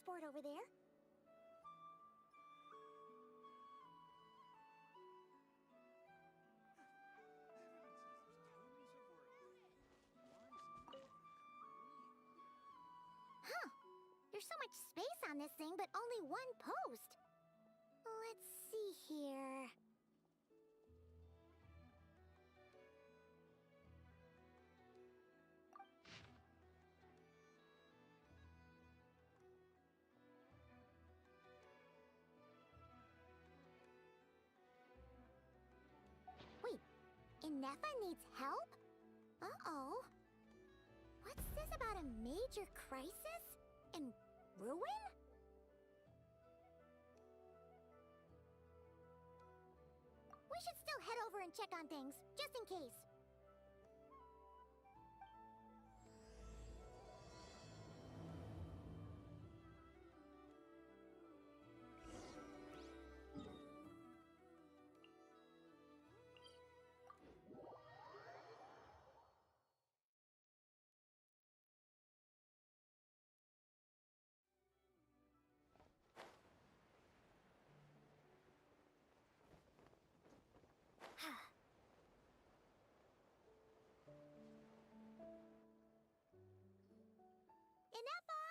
switchboard over there. Huh. There's so much space on this thing, but only one post. Let's see here. Wait, Inefa needs help? Uh-oh. What's this about a major crisis? And ruin? We should still head over and check on things, just in case. Inefa!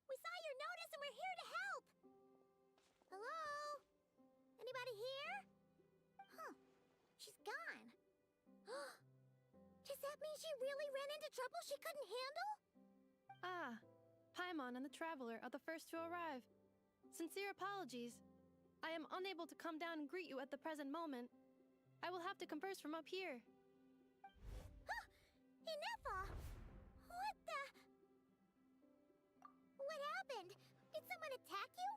We saw your notice and we're here to help! Hello? Anybody here? Huh. She's gone. Does that mean she really ran into trouble she couldn't handle? Ah, Paimon and the Traveler are the first to arrive. Sincere apologies. I am unable to come down and greet you at the present moment. I will have to converse from up here. Huh! Inefa! What the... What happened? Did someone attack you?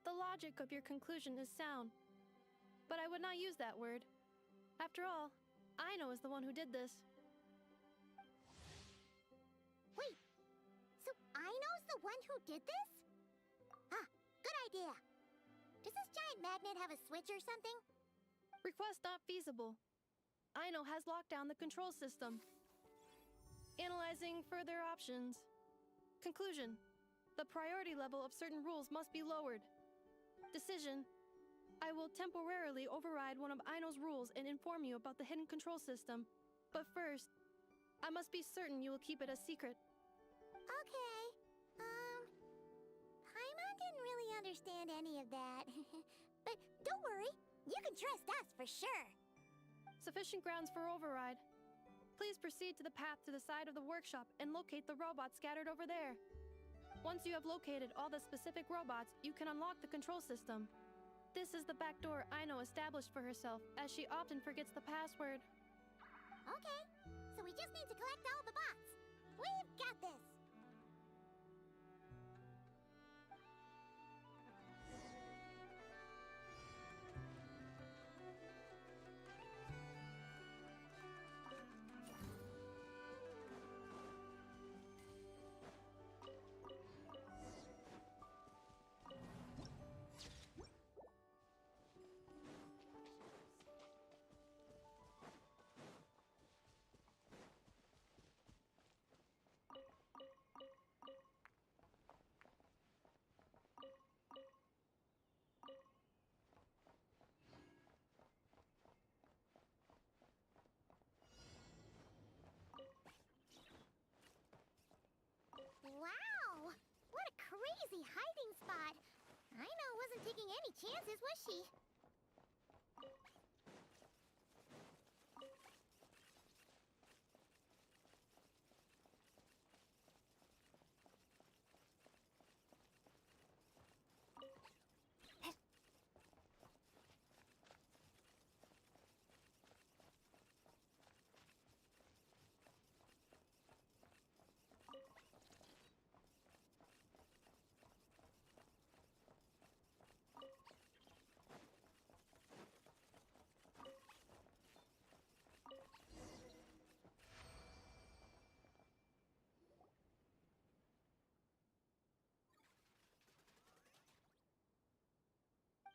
The logic of your conclusion is sound. But I would not use that word. After all, Aino is the one who did this. Wait, so Aino's the one who did this? Ah, good idea. Does this giant magnet have a switch or something? Request not feasible. Aino has locked down the control system. Analyzing further options. Conclusion. The priority level of certain rules must be lowered. Decision. I will temporarily override one of Aino's rules and inform you about the hidden control system. But first, I must be certain you will keep it a secret. Okay. Paimon didn't really understand any of that. But don't worry, you can trust us for sure. Sufficient grounds for override. Please proceed to the path to the side of the workshop and locate the robots scattered over there. Once you have located all the specific robots, you can unlock the control system. This is the back door Aino established for herself, as she often forgets the password. Okay, so we just need to collect all the bots. We've got this. Wow! What a crazy hiding spot! Aino wasn't taking any chances, was she?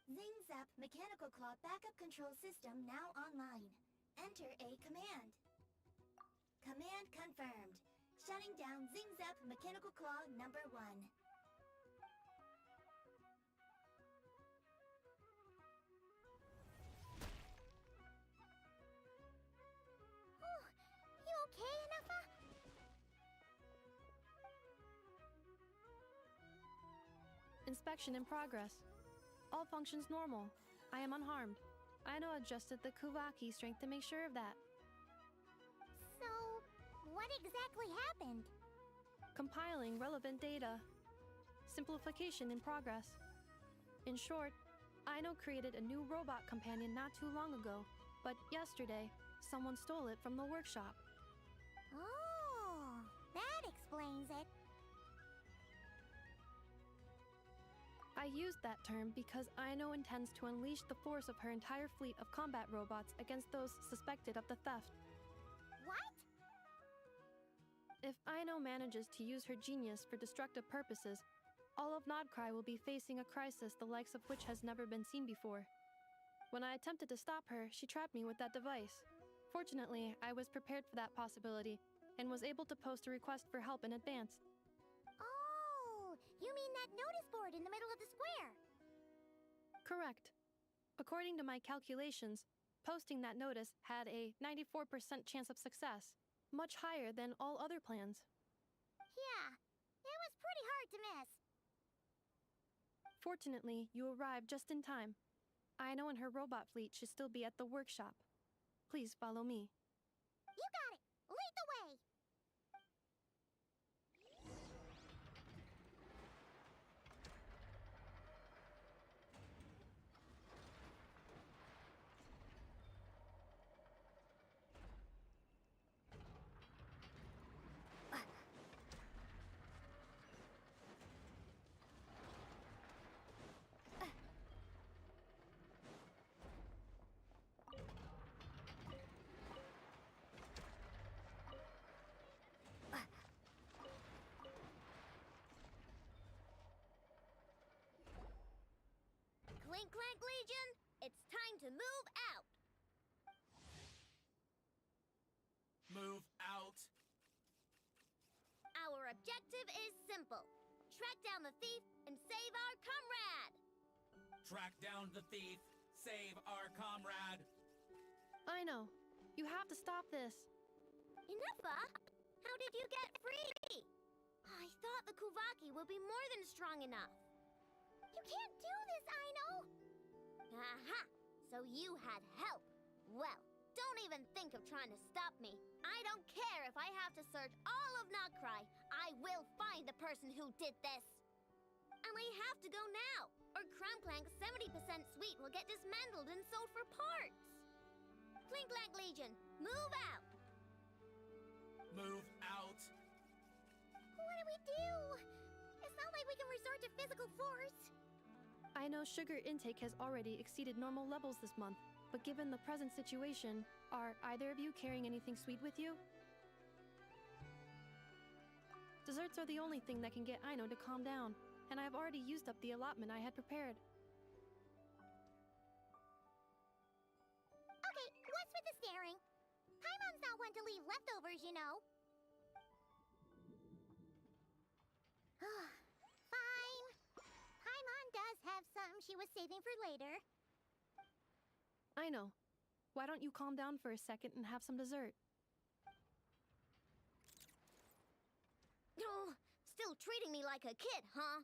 Zing Zap Mechanical Claw Backup Control System now online. Enter a command. Command confirmed. Shutting down Zing Zap Mechanical Claw number 1. Oh, you okay, Anafa? Inspection in progress. All functions normal. I am unharmed. Aino adjusted the Kuvaki strength to make sure of that. So, what exactly happened? Compiling relevant data. Simplification in progress. In short, Aino created a new robot companion not too long ago, but yesterday, someone stole it from the workshop. Oh, that explains it. I used that term because Aino intends to unleash the force of her entire fleet of combat robots against those suspected of the theft. What? If Aino manages to use her genius for destructive purposes, all of Nodcry will be facing a crisis the likes of which has never been seen before. When I attempted to stop her, she trapped me with that device. Fortunately, I was prepared for that possibility and was able to post a request for help in advance. Oh, you mean that notice board in the middle of the square? Correct. According to my calculations, posting that notice had a 94% chance of success, much higher than all other plans. Yeah, it was pretty hard to miss. Fortunately, you arrived just in time. Aino and her robot fleet should still be at the workshop. Please follow me. You got it! Lead the way! Clink Clank Legion, it's time to move out! Move out. Our objective is simple. Track down the thief and save our comrade! Track down the thief. Save our comrade. Aino, you have to stop this. Enough, how did you get free? I thought the Kuvaki would be more than strong enough. You can't do this, Aino! Aha! So you had help. Well, don't even think of trying to stop me. I don't care if I have to search all of Nodcry. I will find the person who did this. And we have to go now, or Crampclank's 70% suite will get dismantled and sold for parts. Clink Clank Legion, move out! Move out. What do we do? It's not like we can resort to physical force. Aino's sugar intake has already exceeded normal levels this month, but given the present situation, are either of you carrying anything sweet with you? Desserts are the only thing that can get Aino to calm down, and I've already used up the allotment I had prepared. Okay, what's with the staring? Paimon's not one to leave leftovers, you know. Fine. Paimon does have some she was saving for later. Aino, why don't you calm down for a second and have some dessert? Oh, still treating me like a kid, huh?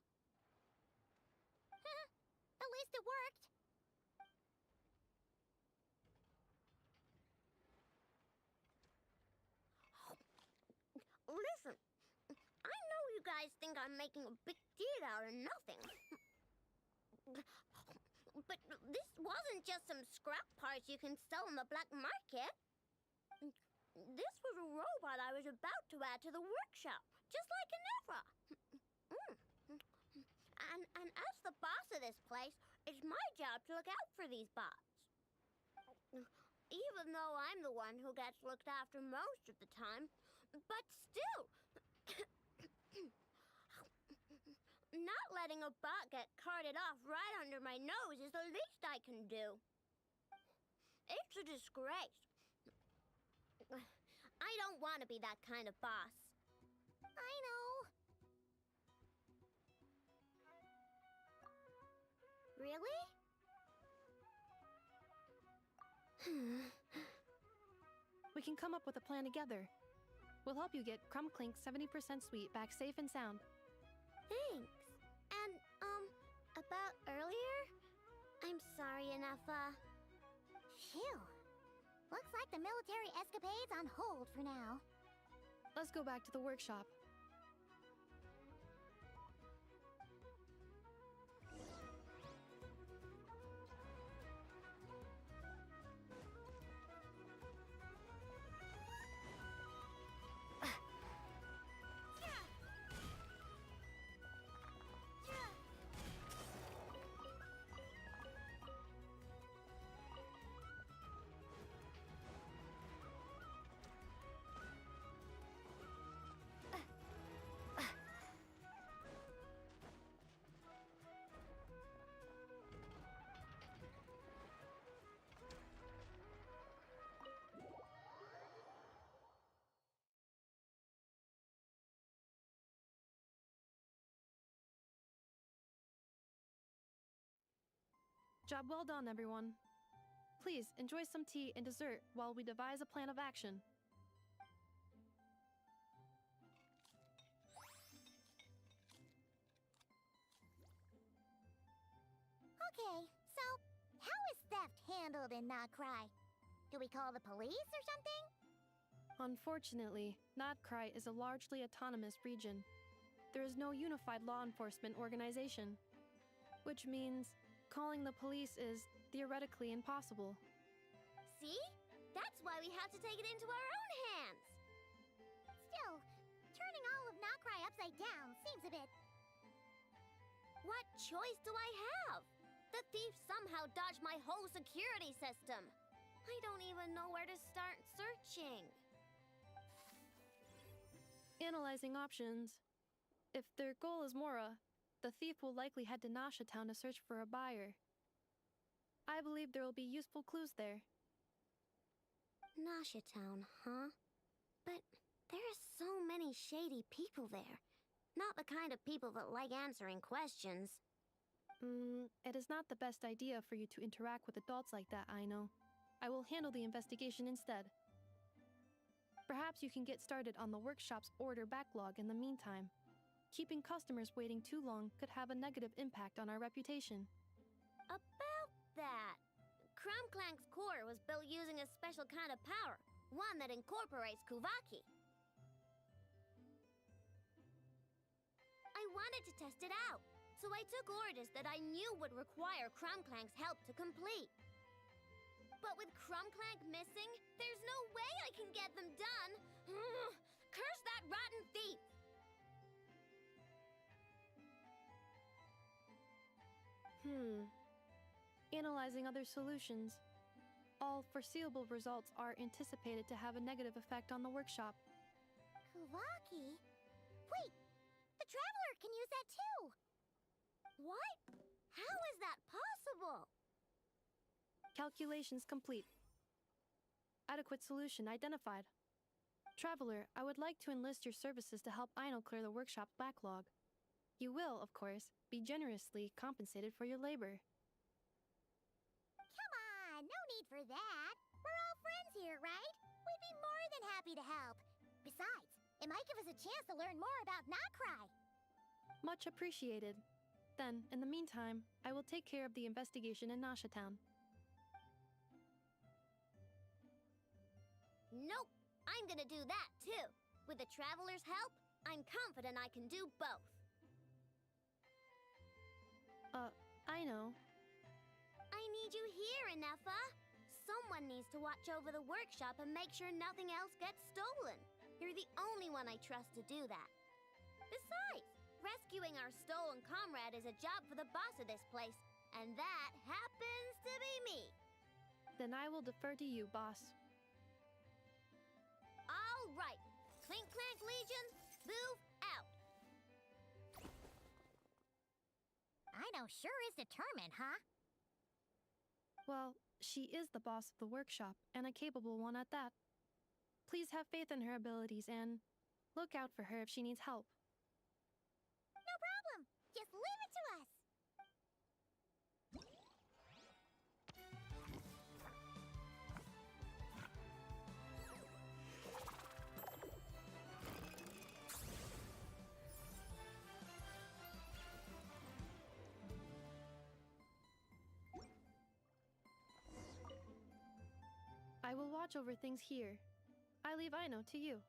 At least it worked. Listen, I know you guys think I'm making a big deal out of nothing. But this wasn't just some scrap parts you can sell on the black market. This was a robot I was about to add to the workshop, just like Ginevra. And as the boss of this place, it's my job to look out for these bots. Even though I'm the one who gets looked after most of the time, but still, not letting a bot get carted off right under my nose is the least I can do. It's a disgrace. I don't want to be that kind of boss. I know. Really? We can come up with a plan together. We'll help you get Crumb Clink's 70% sweet back safe and sound. Thanks. And, about earlier? I'm sorry, Anafa. Phew. Looks like the military escapade's on hold for now. Let's go back to the workshop. Job well done, everyone. Please enjoy some tea and dessert while we devise a plan of action. Okay, so how is theft handled in Nocry? Do we call the police or something? Unfortunately, Notcry is a largely autonomous region. There is no unified law enforcement organization, which means calling the police is theoretically impossible. See? That's why we have to take it into our own hands. Still, turning all of Nocry upside down seems a bit... What choice do I have? The thief somehow dodged my whole security system. I don't even know where to start searching. Analyzing options. If their goal is Mora, the thief will likely head to Nasha Town to search for a buyer. I believe there will be useful clues there. Nasha Town, huh? But there are so many shady people there. Not the kind of people that like answering questions. It is not the best idea for you to interact with adults like that, Aino. I will handle the investigation instead. Perhaps you can get started on the workshop's order backlog in the meantime. Keeping customers waiting too long could have a negative impact on our reputation. About that, Crumclank's core was built using a special kind of power, one that incorporates Kuvaki. I wanted to test it out, so I took orders that I knew would require Crumclank's help to complete. But with Crumclank missing, there's no way I can get them done. Curse that rotten thief! Analyzing other solutions. All foreseeable results are anticipated to have a negative effect on the workshop. Kuvaki? Wait! The Traveler can use that too! What? How is that possible? Calculations complete. Adequate solution identified. Traveler, I would like to enlist your services to help Aino clear the workshop's backlog. You will, of course, be generously compensated for your labor. Come on, no need for that. We're all friends here, right? We'd be more than happy to help. Besides, it might give us a chance to learn more about Nocry. Much appreciated. Then, in the meantime, I will take care of the investigation in Nasha Town. Nope, I'm gonna do that too. With the Traveler's help, I'm confident I can do both. Aino. I need you here, Inefa. Someone needs to watch over the workshop and make sure nothing else gets stolen. You're the only one I trust to do that. Besides, rescuing our stolen comrade is a job for the boss of this place, and that happens to be me. Then I will defer to you, boss. All right, Clink Clank Legion, move out. Aino sure is determined, huh? Well, she is the boss of the workshop, and a capable one at that. Please have faith in her abilities and Look out for her if she needs help. No problem. Just leave it to us. I will watch over things here. I leave Aino to you.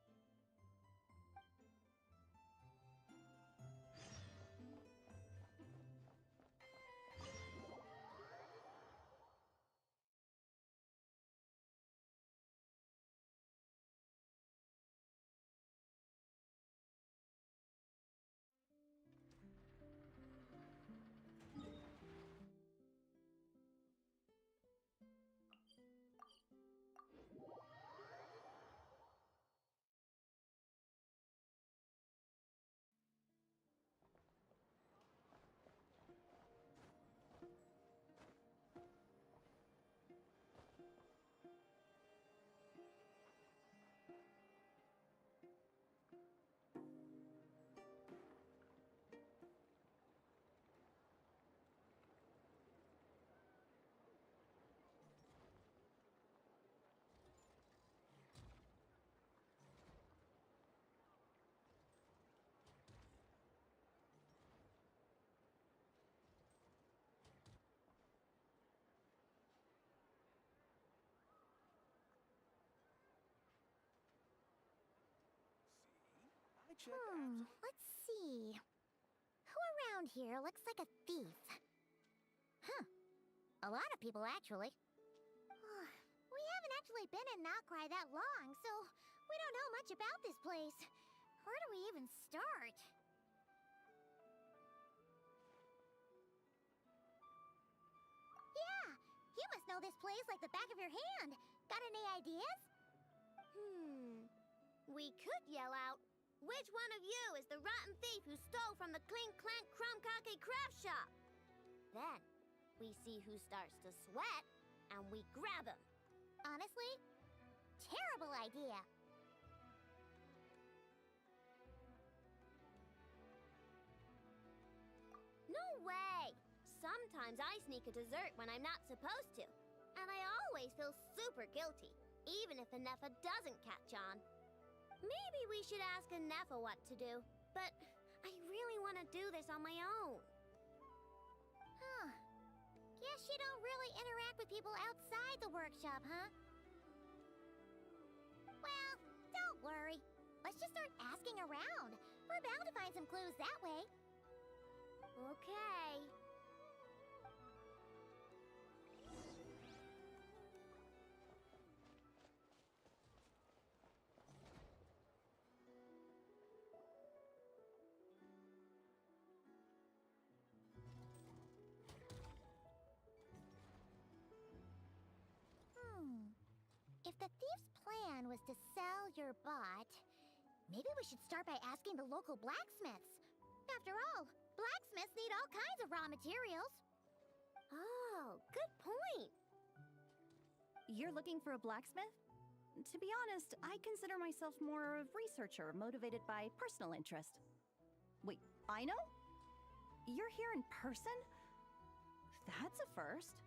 Let's see. Who around here looks like a thief? Huh. A lot of people, actually. We haven't actually been in Nokrai that long, so we don't know much about this place. Where do we even start? Yeah, you must know this place like the back of your hand. Got any ideas? We could yell out, "Which one of you is the rotten thief who stole from the Clink Clank Crumb-Kake craft shop?" Then, we see who starts to sweat, and we grab him. Honestly, terrible idea. No way! Sometimes I sneak a dessert when I'm not supposed to, and I always feel super guilty, even if Anefa doesn't catch on. Maybe we should ask Anefa what to do, but I really want to do this on my own. Huh. Guess you don't really interact with people outside the workshop, huh? Well, don't worry. Let's just start asking around. We're bound to find some clues that way. Okay. If the thief's plan was to sell your bot, maybe we should start by asking the local blacksmiths. After all, blacksmiths need all kinds of raw materials. Oh, good point. You're looking for a blacksmith? To be honest, I consider myself more a researcher motivated by personal interest. Wait, Aino? You're here in person? That's a first.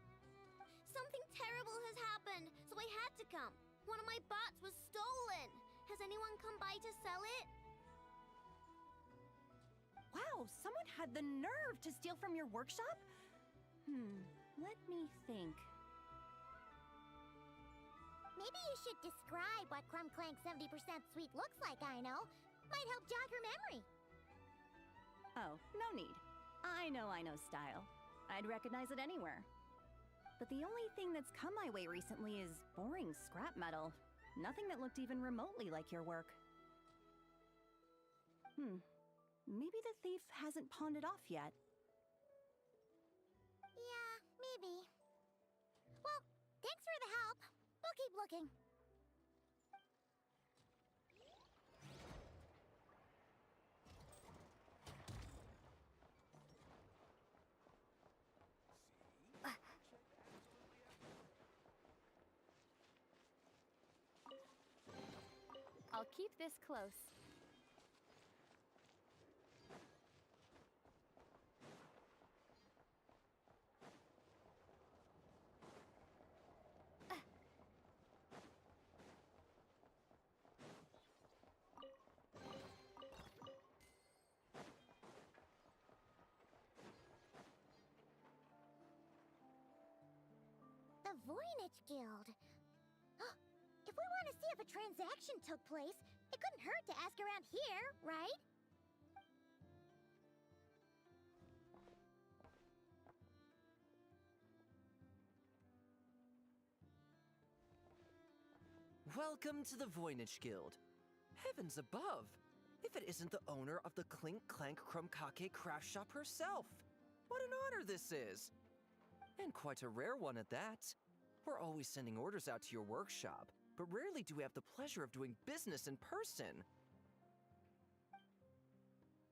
Something terrible has happened, so I had to come. One of my bots was stolen. Has anyone come by to sell it? Wow, someone had the nerve to steal from your workshop? Let me think. Maybe you should describe what Crumb Clank 70% sweet looks like, Aino. Might help jog your memory. Oh, no need. I know Aino's style. I'd recognize it anywhere. But the only thing that's come my way recently is boring scrap metal. Nothing that looked even remotely like your work. Maybe the thief hasn't pawned it off yet. Yeah, maybe. Well, thanks for the help. We'll keep looking. I'll keep this close. The Voynich Guild. If we want to see if a transaction took place, it couldn't hurt to ask around here, right? Welcome to the Voynich Guild. Heavens above! If it isn't the owner of the Clink Clank Krumkake craft shop herself! What an honor this is! And quite a rare one at that. We're always sending orders out to your workshop, but rarely do we have the pleasure of doing business in person.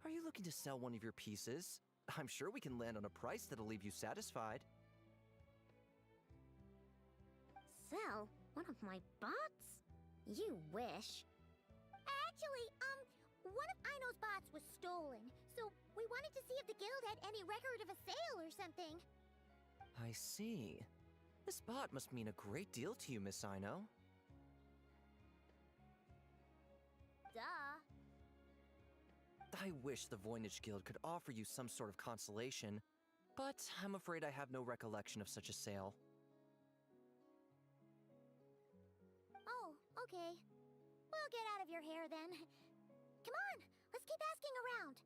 Are you looking to sell one of your pieces? I'm sure we can land on a price that'll leave you satisfied. Sell one of my bots? You wish. Actually, one of Aino's bots was stolen, so we wanted to see if the guild had any record of a sale or something. I see. This bot must mean a great deal to you, Miss Aino. Duh. I wish the Voynich Guild could offer you some sort of consolation, but I'm afraid I have no recollection of such a sale. Oh, okay. We'll get out of your hair then. Come on, let's keep asking around.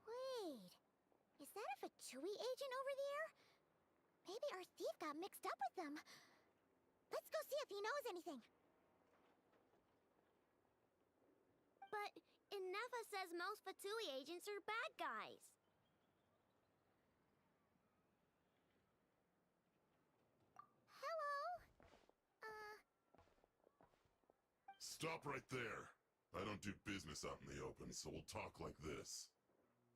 Wait, is that a Fatui agent over there? Maybe our thief got mixed up with them. Let's go see if he knows anything. But Inefa says most Fatui agents are bad guys. Hello? Stop right there. I don't do business out in the open, so we'll talk like this.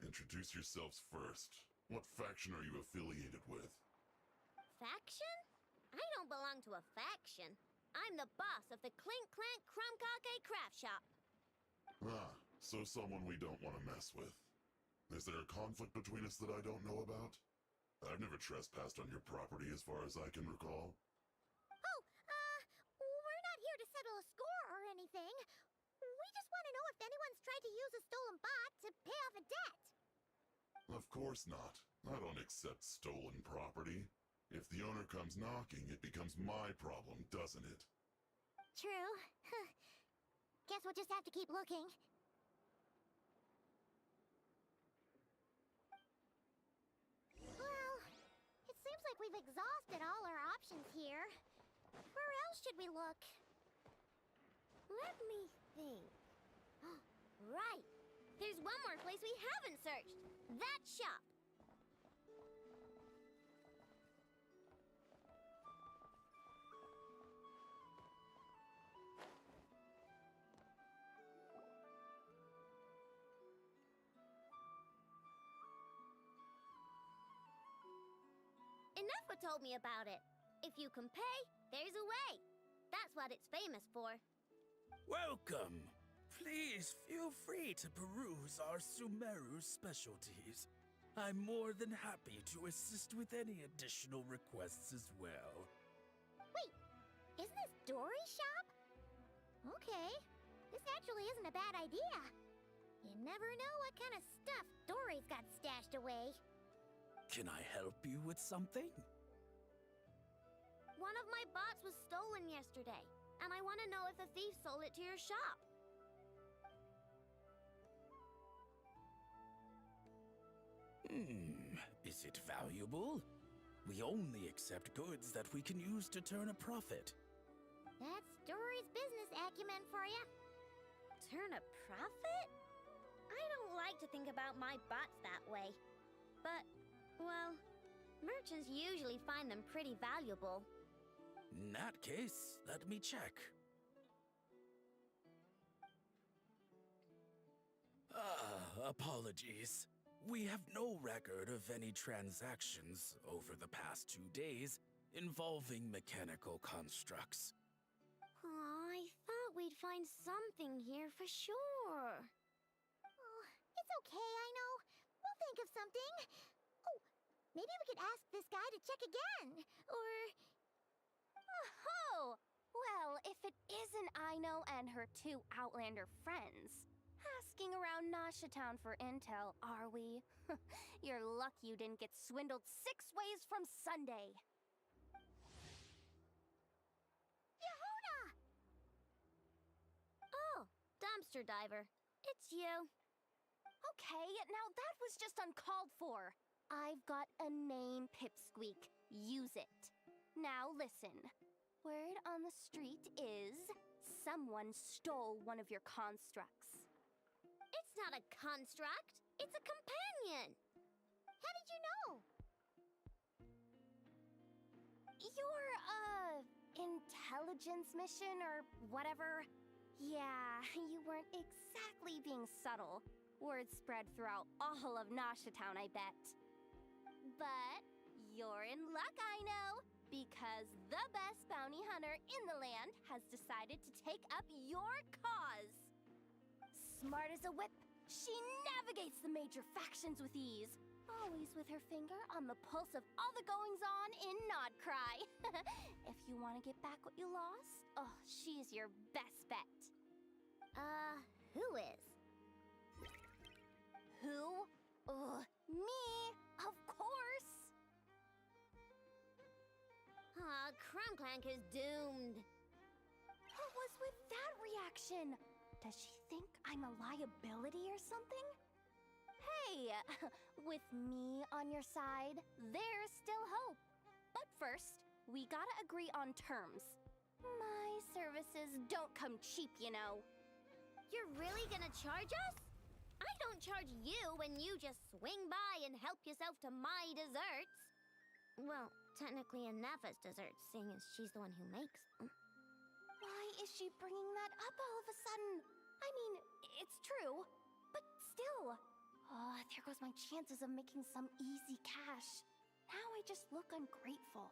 Introduce yourselves first. What faction are you affiliated with? Faction? I don't belong to a faction. I'm the boss of the Clink Clank Krumkake craft shop. Ah, so someone we don't want to mess with. Is there a conflict between us that I don't know about? I've never trespassed on your property as far as I can recall. We're not here to settle a score or anything. We just want to know if anyone's tried to use a stolen bot to pay off a debt. Of course not. I don't accept stolen property. If the owner comes knocking, it becomes my problem, doesn't it? True. Guess we'll just have to keep looking. Well, it seems like we've exhausted all our options here. Where else should we look? Let me think. Right. There's one more place we haven't searched. That shop. Inefa told me about it. If you can pay, there's a way. That's what it's famous for. Welcome. Please feel free to peruse our Sumeru specialties. I'm more than happy to assist with any additional requests as well. Wait, isn't this Dory's shop? Okay, this actually isn't a bad idea. You never know what kind of stuff Dory's got stashed away. Can I help you with something? One of my bots was stolen yesterday, and I want to know if the thief sold it to your shop. Is it valuable? We only accept goods that we can use to turn a profit. That's Dory's business acumen for you. Turn a profit? I don't like to think about my bots that way. But, well, merchants usually find them pretty valuable. In that case, let me check. Apologies. We have no record of any transactions over the past 2 days involving mechanical constructs. I thought we'd find something here for sure. Oh, it's okay, I know. We'll think of something. Oh, Maybe we could ask this guy to check again. Or... Oh! Well, if it isn't Aino and her two Outlander friends, asking around Nasha Town for intel, are we? You're lucky you didn't get swindled 6 ways from Sunday. Yehuda! Oh, dumpster diver. It's you. Okay, now that was just uncalled for. I've got a name, Pipsqueak. Use it. Now listen. Word on the street is someone stole one of your constructs. It's not a construct. It's a companion. How did you know? Your, intelligence mission or whatever. Yeah, you weren't exactly being subtle. Word spread throughout all of Nasha Town, I bet. But you're in luck, I know, because the best bounty hunter in the land has decided to take up your cause. Smart as a whip, she navigates the major factions with ease, always with her finger on the pulse of all the goings-on in Nodcry. If you want to get back what you lost, oh, she's your best bet. Who is? Who? Me, of course. Crumclank is doomed. What was with that reaction? Does she think I'm a liability or something? Hey, with me on your side, there's still hope. But first, we gotta agree on terms. My services don't come cheap, you know. You're really gonna charge us? I don't charge you when you just swing by and help yourself to my desserts. Well, technically Nefa's desserts, seeing as she's the one who makes them. Why is she bringing that up all of a sudden? I mean, it's true, but still. Oh, there goes my chances of making some easy cash. Now I just look ungrateful.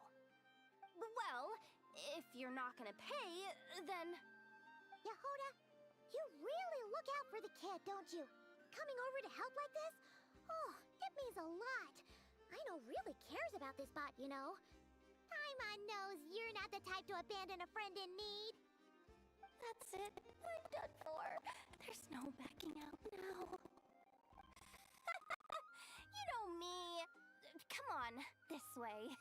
Well, if you're not gonna pay, then... Yehuda, you really look out for the kid, don't you? Coming over to help like this? Oh, it means a lot. Aino really cares about this bot, you know. Paimon knows you're not the type to abandon a friend in need. That's it. I'm done for. There's no backing out now. You know me. Come on, this way.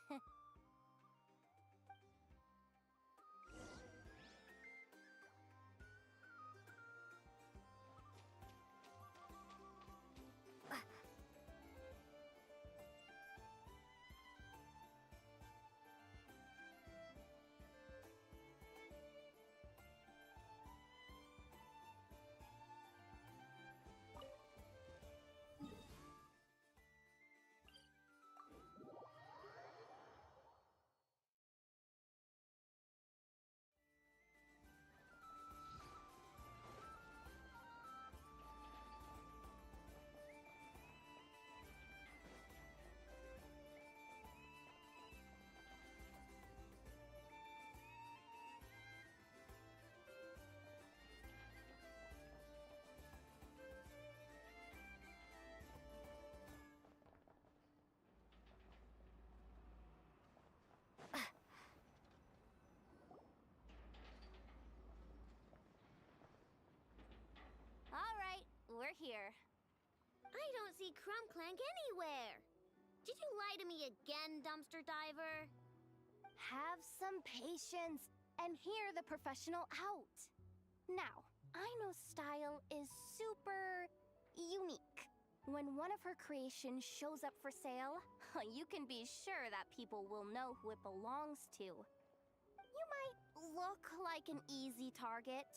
We're here. I don't see Crumclank anywhere. Did you lie to me again, dumpster diver? Have some patience and hear the professional out. Now, Aino's style is super unique. When one of her creations shows up for sale, you can be sure that people will know who it belongs to. You might look like an easy target,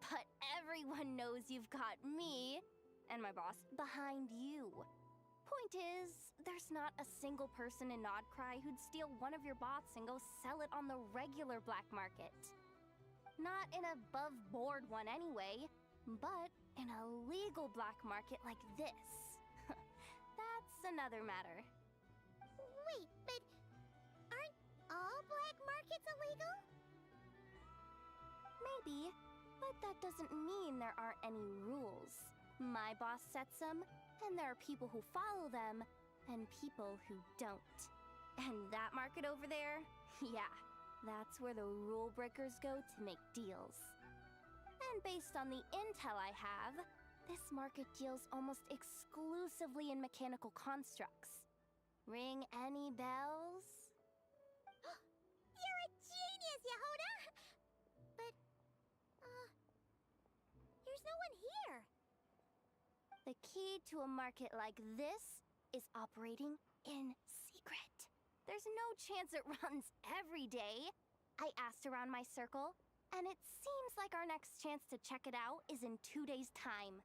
but everyone knows you've got me and my boss behind you. Point is, there's not a single person in Nodcry who'd steal one of your bots and go sell it on the regular black market. Not an above-board one anyway, but in a legal black market like this. That's another matter. Wait, but aren't all black markets illegal? Maybe, but that doesn't mean there aren't any rules. My boss sets them, and there are people who follow them, and people who don't. And that market over there, yeah, that's where the rule breakers go to make deals. And based on the intel I have, this market deals almost exclusively in mechanical constructs. Ring any bells? You're a genius, Yehoda! But, there's no one here. The key to a market like this is operating in secret. There's no chance it runs every day. I asked around my circle, and it seems like our next chance to check it out is in 2 days' time.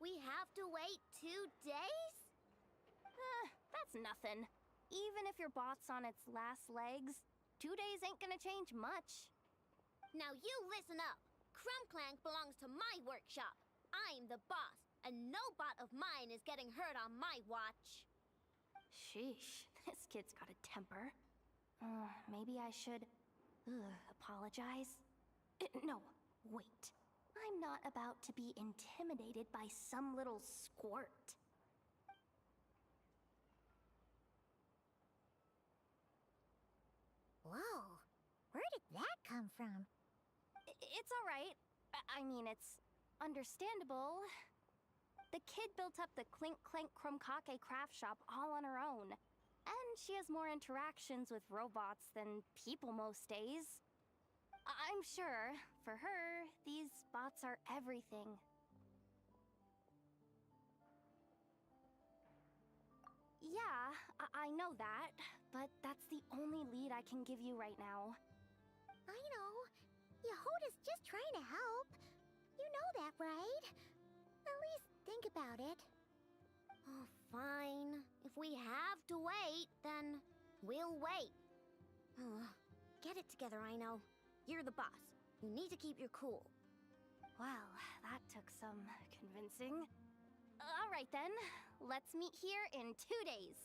We have to wait 2 days? That's nothing. Even if your bot's on its last legs, 2 days ain't gonna change much. Now you listen up. Clank belongs to my workshop. I'm the boss, and no bot of mine is getting hurt on my watch. Sheesh, this kid's got a temper. Maybe I should apologize. No, wait. I'm not about to be intimidated by some little squirt. Whoa, where did that come from? It's all right. I mean, it's understandable. The kid built up the Clink Clank Krumkake craft shop all on her own. And she has more interactions with robots than people most days. I'm sure, for her, these bots are everything. Yeah, I know that, but that's the only lead I can give you right now. I know. Yehoda's just trying to help. You know that, right? At least think about it. Oh, fine. If we have to wait, then we'll wait. Get it together, Aino. You're the boss. You need to keep your cool. Well, that took some convincing. All right then, let's meet here in 2 days.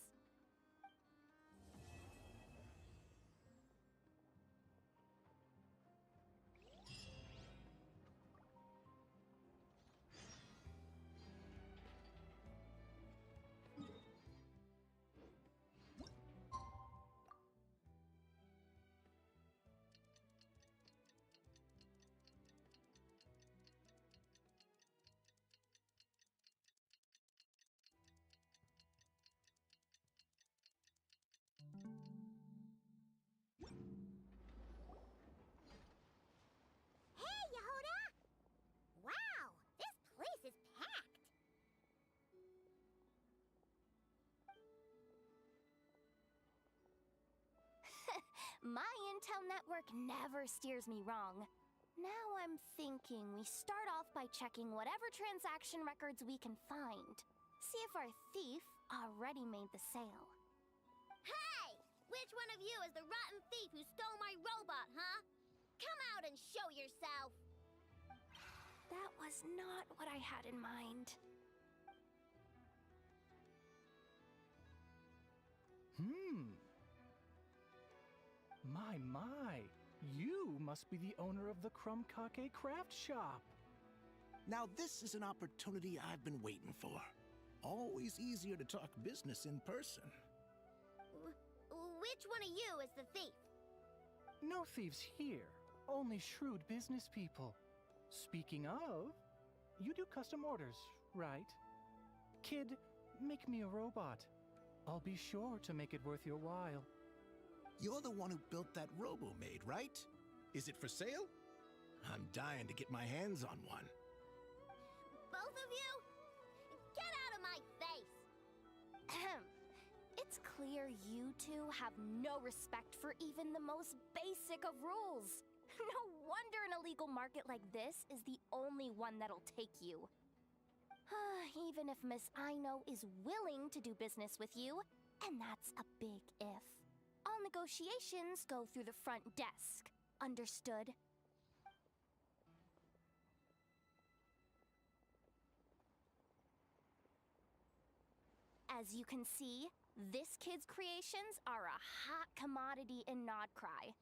Hey, Yehoda! Wow, this place is packed. My intel network never steers me wrong. Now I'm thinking we start off by checking whatever transaction records we can find. See if our thief already made the sale. Hey! Which one of you is the rotten thief who stole my robot, huh? Come out and show yourself! That was not what I had in mind. My. You must be the owner of the Krumkake craft shop. Now this is an opportunity I've been waiting for. Always easier to talk business in person. Which one of you is the thief? No thieves here, only shrewd business people. Speaking of, you do custom orders, right? Kid, make me a robot. I'll be sure to make it worth your while. You're the one who built that robo-maid, right? Is it for sale? I'm dying to get my hands on one. Both of you? Get out of my face! Ahem. It's clear you two have no respect for even the most basic of rules. No wonder an illegal market like this is the only one that'll take you. Even if Miss Aino is willing to do business with you, and that's a big if. All negotiations go through the front desk. Understood? As you can see, this kid's creations are a hot commodity in Nodcry.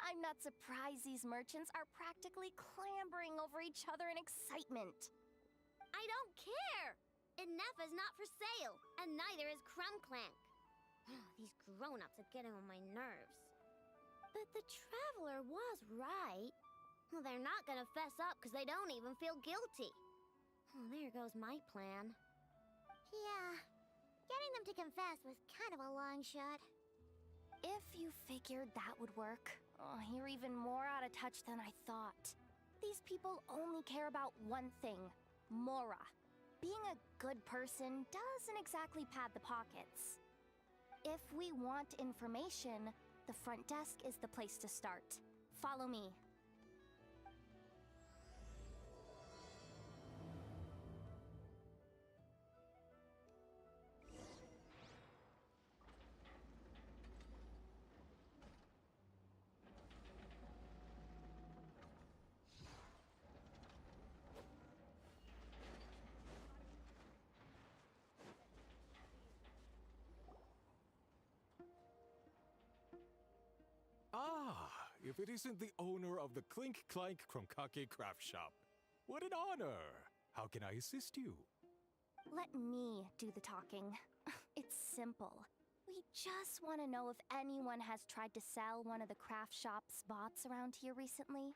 I'm not surprised these merchants are practically clambering over each other in excitement. I don't care! Innefa's not for sale, and neither is Clank. These grown-ups are getting on my nerves. But the Traveler was right. Well, they're not gonna fess up because they don't even feel guilty. Oh, there goes my plan. Yeah, getting them to confess was kind of a long shot. If you figured that would work, you're even more out of touch than I thought. These people only care about one thing, Mora. Being a good person doesn't exactly pad the pockets. If we want information, the front desk is the place to start. Follow me. Ah, if it isn't the owner of the Clink Clank Krumkake Craft Shop. What an honor! How can I assist you? Let me do the talking. It's simple. We just want to know if anyone has tried to sell one of the craft shop's bots around here recently.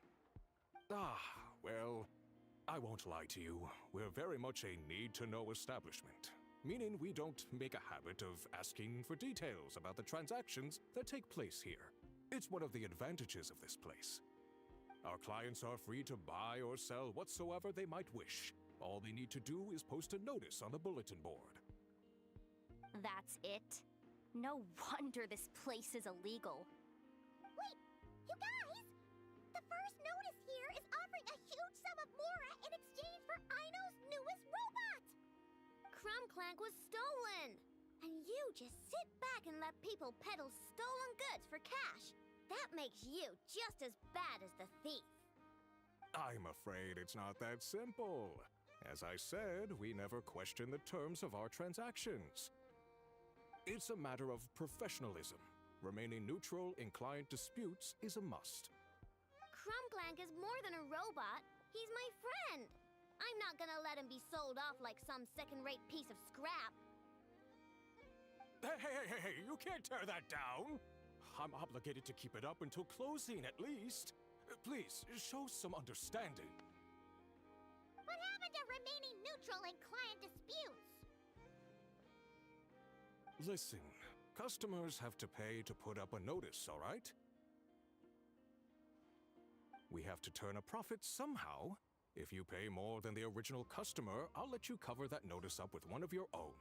Ah, well, I won't lie to you. We're very much a need-to-know establishment, meaning we don't make a habit of asking for details about the transactions that take place here. It's one of the advantages of this place. Our clients are free to buy or sell whatsoever they might wish. All they need to do is post a notice on the bulletin board. That's it? No wonder this place is illegal. Wait, you guys! The first notice here is offering a huge sum of Mora in exchange for Aino's newest robot! Clank was stolen! And you just sit back and let people peddle stolen goods for cash. That makes you just as bad as the thief. I'm afraid it's not that simple. As I said, we never question the terms of our transactions. It's a matter of professionalism. Remaining neutral in client disputes is a must. Clank is more than a robot. He's my friend. I'm not gonna let him be sold off like some second-rate piece of scrap. Hey, you can't tear that down! I'm obligated to keep it up until closing, at least. Please, show some understanding. What happened to remaining neutral in client disputes? Listen, customers have to pay to put up a notice, all right? We have to turn a profit somehow. If you pay more than the original customer, I'll let you cover that notice up with one of your own.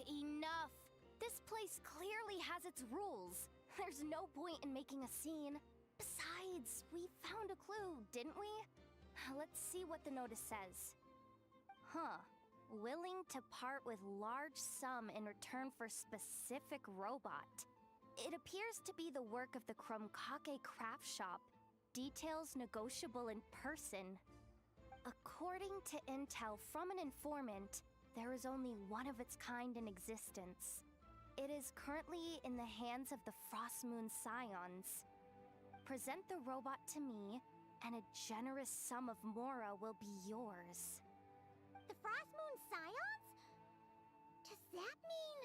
Enough! This place clearly has its rules. There's no point in making a scene. Besides, we found a clue, didn't we? Let's see what the notice says. Willing to part with large sum in return for specific robot. It appears to be the work of the Krumkake craft shop. Details negotiable in person. According to intel from an informant, there is only one of its kind in existence. It is currently in the hands of the Frostmoon Scions. Present the robot to me, and a generous sum of Mora will be yours. The Frostmoon Scions? Does that mean...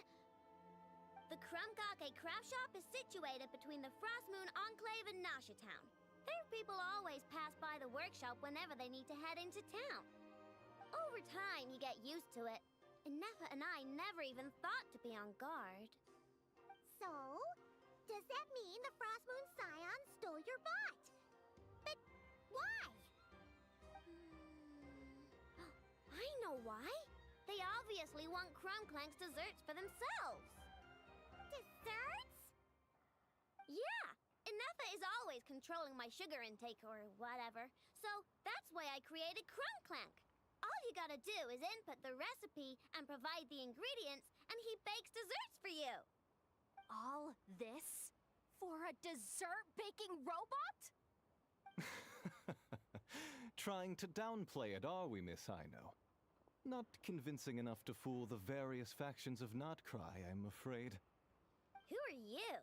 The Krumkake craft shop is situated between the Frostmoon Enclave and Nasha Town. Their people always pass by the workshop whenever they need to head into town. Over time, you get used to it. Innefa and I never even thought to be on guard. So, does that mean the Frostmoon Scions stole your bot? But why? I know why. They obviously want Clank's desserts for themselves. Desserts? Yeah, Innefa is always controlling my sugar intake or whatever, so that's why I created Clank. All you gotta do is input the recipe and provide the ingredients, and he bakes desserts for you. All this for a dessert baking robot? Trying to downplay it, are we, Miss Aino? Not convincing enough to fool the various factions of Notcry, I'm afraid. Who are you?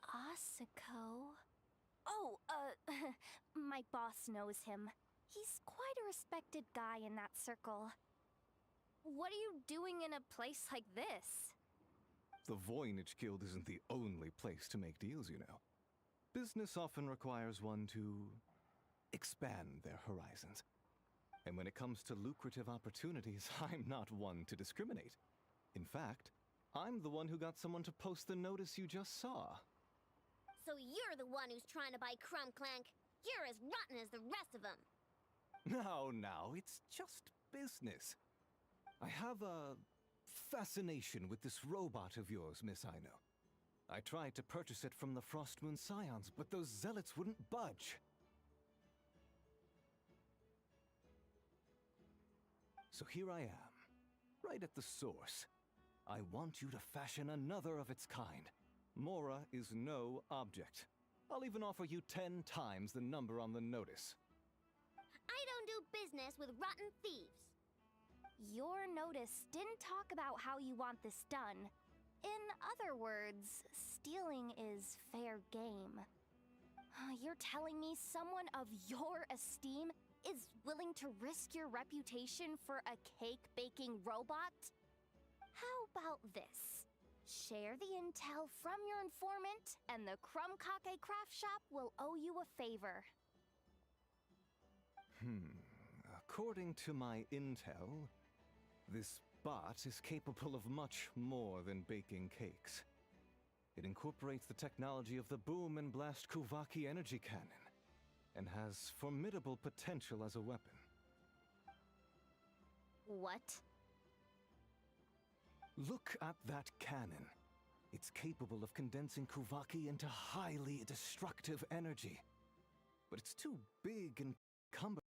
Asako. Oh, my boss knows him. He's quite a respected guy in that circle. What are you doing in a place like this? The Voynich Guild isn't the only place to make deals, you know. Business often requires one to expand their horizons. And when it comes to lucrative opportunities, I'm not one to discriminate. In fact, I'm the one who got someone to post the notice you just saw. So you're the one who's trying to buy Crumb Clank. You're as rotten as the rest of them. No, it's just business. I have a fascination with this robot of yours, Miss Aino. I tried to purchase it from the Frostmoon Scions, but those zealots wouldn't budge. So here I am, right at the source. I want you to fashion another of its kind. Mora is no object. I'll even offer you 10 times the number on the notice. I don't do business with rotten thieves. Your notice didn't talk about how you want this done. In other words, stealing is fair game. You're telling me someone of your esteem is willing to risk your reputation for a cake-baking robot? How about this? Share the intel from your informant, and the Krumkake craft shop will owe you a favor. According to my intel, this bot is capable of much more than baking cakes. It incorporates the technology of the Boom and Blast Kuvaki energy cannon, and has formidable potential as a weapon. What? Look at that cannon. It's capable of condensing Kuvaki into highly destructive energy. But it's too big and cumbersome.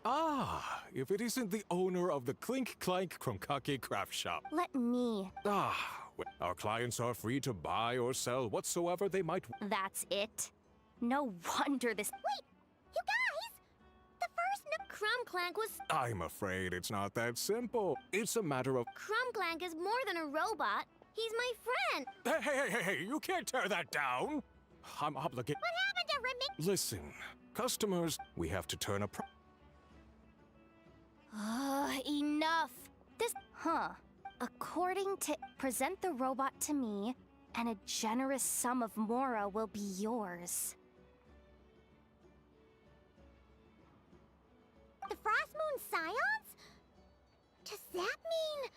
Ah, if it isn't the owner of the Clink Clank Krumkake craft shop. Let me. Our clients are free to buy or sell whatsoever they might. That's it? No wonder this. Wait! You guys! The first Crumb Clank was... I'm afraid it's not that simple. It's a matter of. Crumb Clank is more than a robot. He's my friend. Hey, you can't tear that down. I'm obligated. What happened to Remy? Listen, customers, we have to turn a Enough! According to... Present the robot to me, and a generous sum of Mora will be yours. The Frostmoon Scions? Does that mean...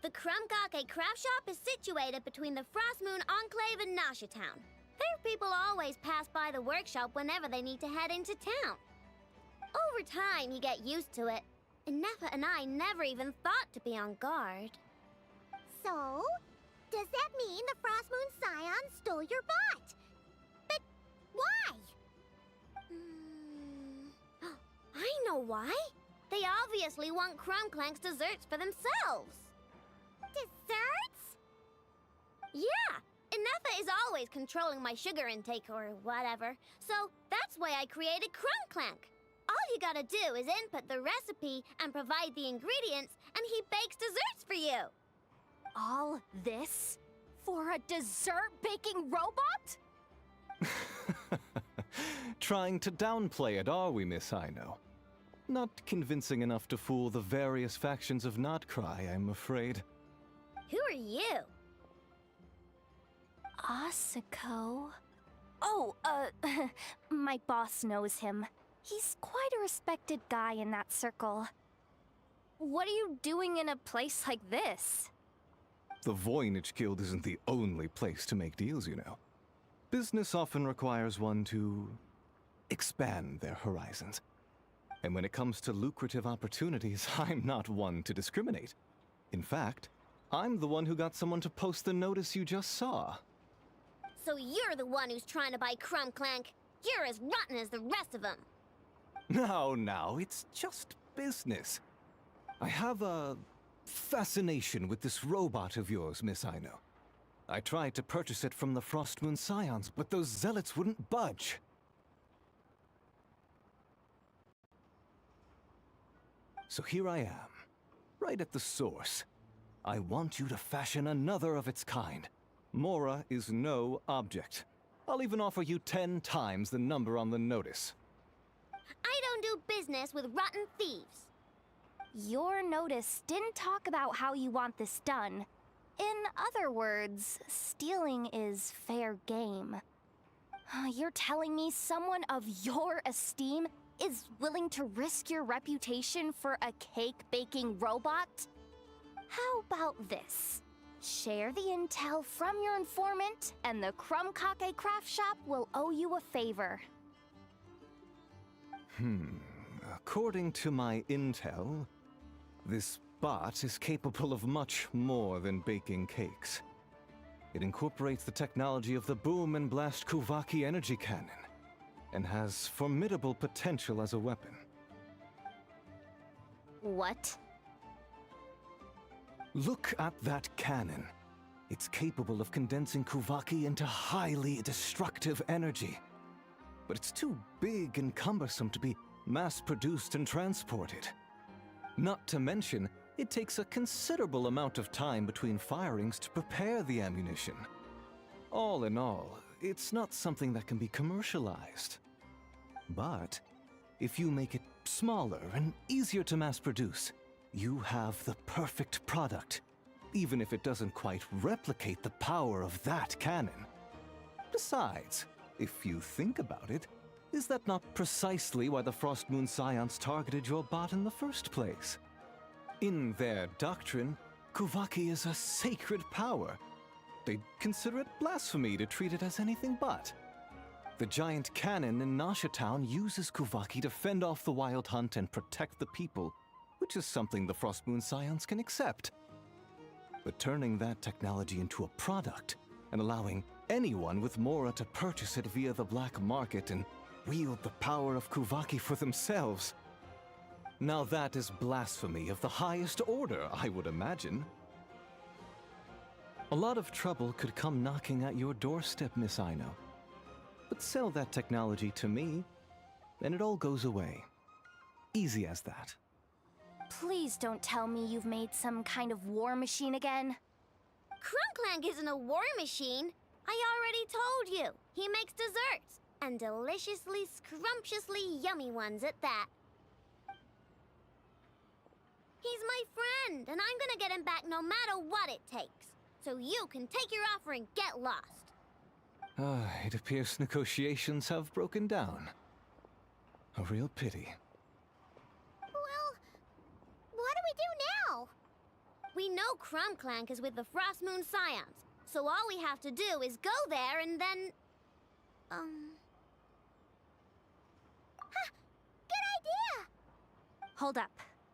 The Krumkake craft shop is situated between the Frostmoon Enclave and Nasha Town. Their people always pass by the workshop whenever they need to head into town. Over time, you get used to it. And Nefa and I never even thought to be on guard. So? Does that mean the Frostmoon Scions stole your bot? But why? I know why. They obviously want Crumb Clank's desserts for themselves. Desserts? Yeah, and Nefa is always controlling my sugar intake or whatever. So that's why I created Crumb Clank. All you gotta do is input the recipe and provide the ingredients, and he bakes desserts for you. All this for a dessert baking robot? Trying to downplay it, are we, Miss Aino? Not convincing enough to fool the various factions of Notcry, I'm afraid. Who are you? Asako? Oh, my boss knows him. He's quite a respected guy in that circle. What are you doing in a place like this? The Voynich Guild isn't the only place to make deals, you know. Business often requires one to expand their horizons. And when it comes to lucrative opportunities, I'm not one to discriminate. In fact, I'm the one who got someone to post the notice you just saw. So you're the one who's trying to buy Crumb Clank. You're as rotten as the rest of them. No, it's just business. I have a fascination with this robot of yours, Miss Aino. I tried to purchase it from the Frostmoon Scions, but those zealots wouldn't budge. So here I am, right at the source. I want you to fashion another of its kind. Mora is no object. I'll even offer you 10 times the number on the notice. I don't do business with rotten thieves. Your notice didn't talk about how you want this done. In other words, stealing is fair game. You're telling me someone of your esteem is willing to risk your reputation for a cake-baking robot? How about this? Share the intel from your informant, and the Krumkake craft shop will owe you a favor. According to my intel, this bot is capable of much more than baking cakes. It incorporates the technology of the Boom and Blast Kuvaki energy cannon, and has formidable potential as a weapon. What? Look at that cannon. It's capable of condensing Kuvaki into highly destructive energy. But it's too big and cumbersome to be mass-produced and transported. Not to mention, it takes a considerable amount of time between firings to prepare the ammunition. All in all, it's not something that can be commercialized. But if you make it smaller and easier to mass produce, you have the perfect product, even if it doesn't quite replicate the power of that cannon. Besides, if you think about it, is that not precisely why the Frostmoon Scions targeted your bot in the first place? In their doctrine, Kuvaki is a sacred power. They'd consider it blasphemy to treat it as anything but. The giant cannon in Nasha Town uses Kuvaki to fend off the Wild Hunt and protect the people, which is something the Frostmoon Scions can accept. But turning that technology into a product, and allowing anyone with Mora to purchase it via the black market and wield the power of Kuvaki for themselves. Now that is blasphemy of the highest order, I would imagine. A lot of trouble could come knocking at your doorstep, Miss Aino. But sell that technology to me, and it all goes away. Easy as that. Please don't tell me you've made some kind of war machine again. Krumklank isn't a war machine. I already told you. He makes desserts, and deliciously, scrumptiously yummy ones at that. He's my friend, and I'm gonna get him back no matter what it takes. So you can take your offer and get lost. It appears negotiations have broken down. A real pity. Well, what do we do now? We know Krumklank is with the Frostmoon Scions, so all we have to do is go there and then... Good idea! Hold up.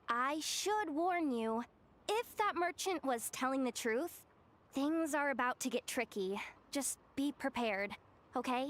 I should warn you, if that merchant was telling the truth, things are about to get tricky. Just be prepared, okay?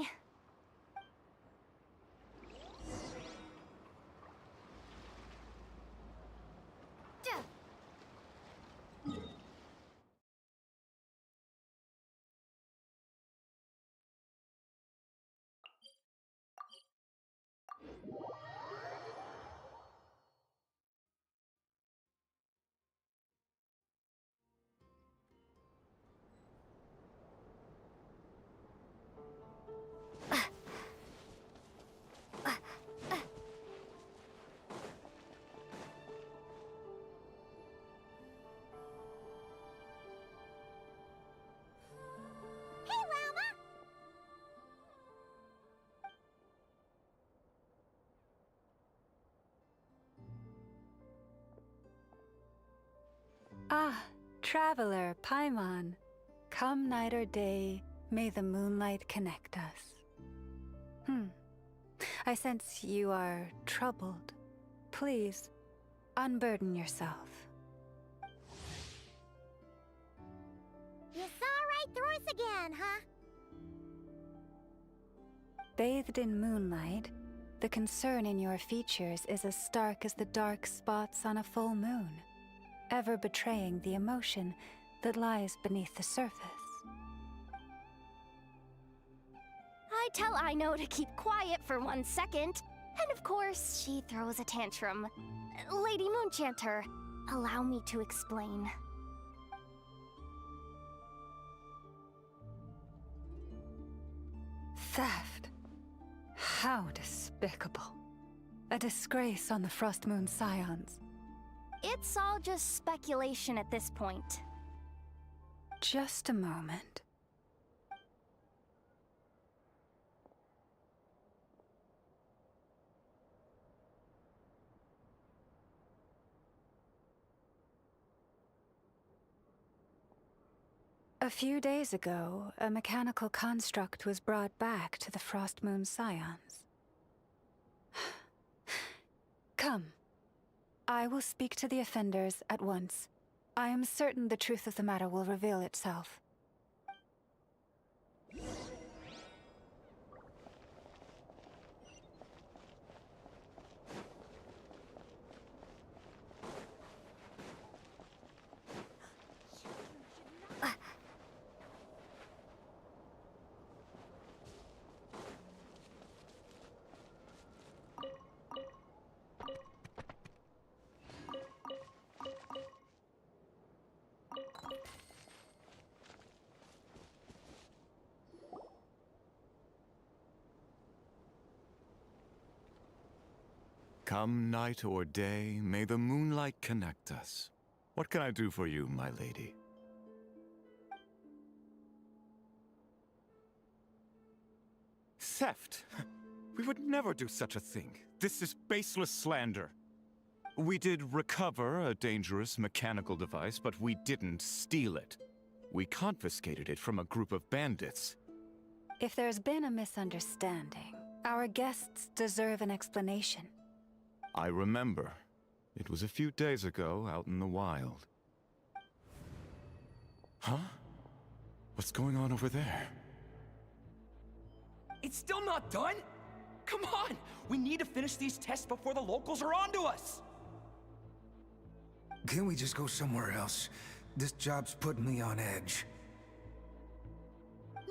Ah, traveler, Paimon. Come night or day, may the moonlight connect us. I sense you are troubled. Please, unburden yourself. You saw right through us again, huh? Bathed in moonlight, the concern in your features is as stark as the dark spots on a full moon, ever betraying the emotion that lies beneath the surface. I tell Aino to keep quiet for 1 second, and of course, she throws a tantrum. Lady Moonchanter, allow me to explain. Theft. How despicable. A disgrace on the Frost Moon Scions. It's all just speculation at this point. Just a moment. A few days ago, a mechanical construct was brought back to the Frost Moon Scions. Come. I will speak to the offenders at once. I am certain the truth of the matter will reveal itself. Come night or day, may the moonlight connect us. What can I do for you, my lady? Theft? We would never do such a thing. This is baseless slander. We did recover a dangerous mechanical device, but we didn't steal it. We confiscated it from a group of bandits. If there's been a misunderstanding, our guests deserve an explanation. I remember. It was a few days ago out in the wild. Huh? What's going on over there? It's still not done? Come on! We need to finish these tests before the locals are onto us! Can't we just go somewhere else? This job's putting me on edge.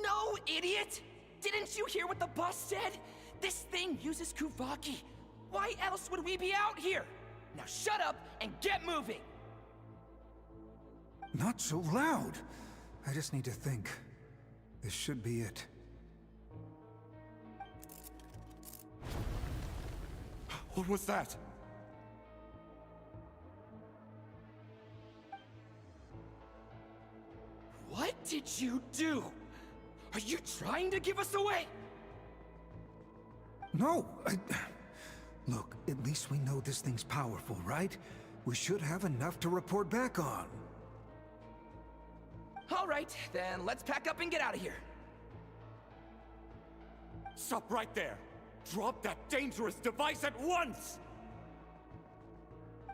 No, idiot! Didn't you hear what the boss said? This thing uses Kuvaki. Why else would we be out here? Now shut up and get moving! Not so loud! I just need to think. This should be it. What was that? What did you do? Are you trying to give us away? No, Look, at least we know this thing's powerful, right? We should have enough to report back on. All right, then let's pack up and get out of here. Stop right there! Drop that dangerous device at once!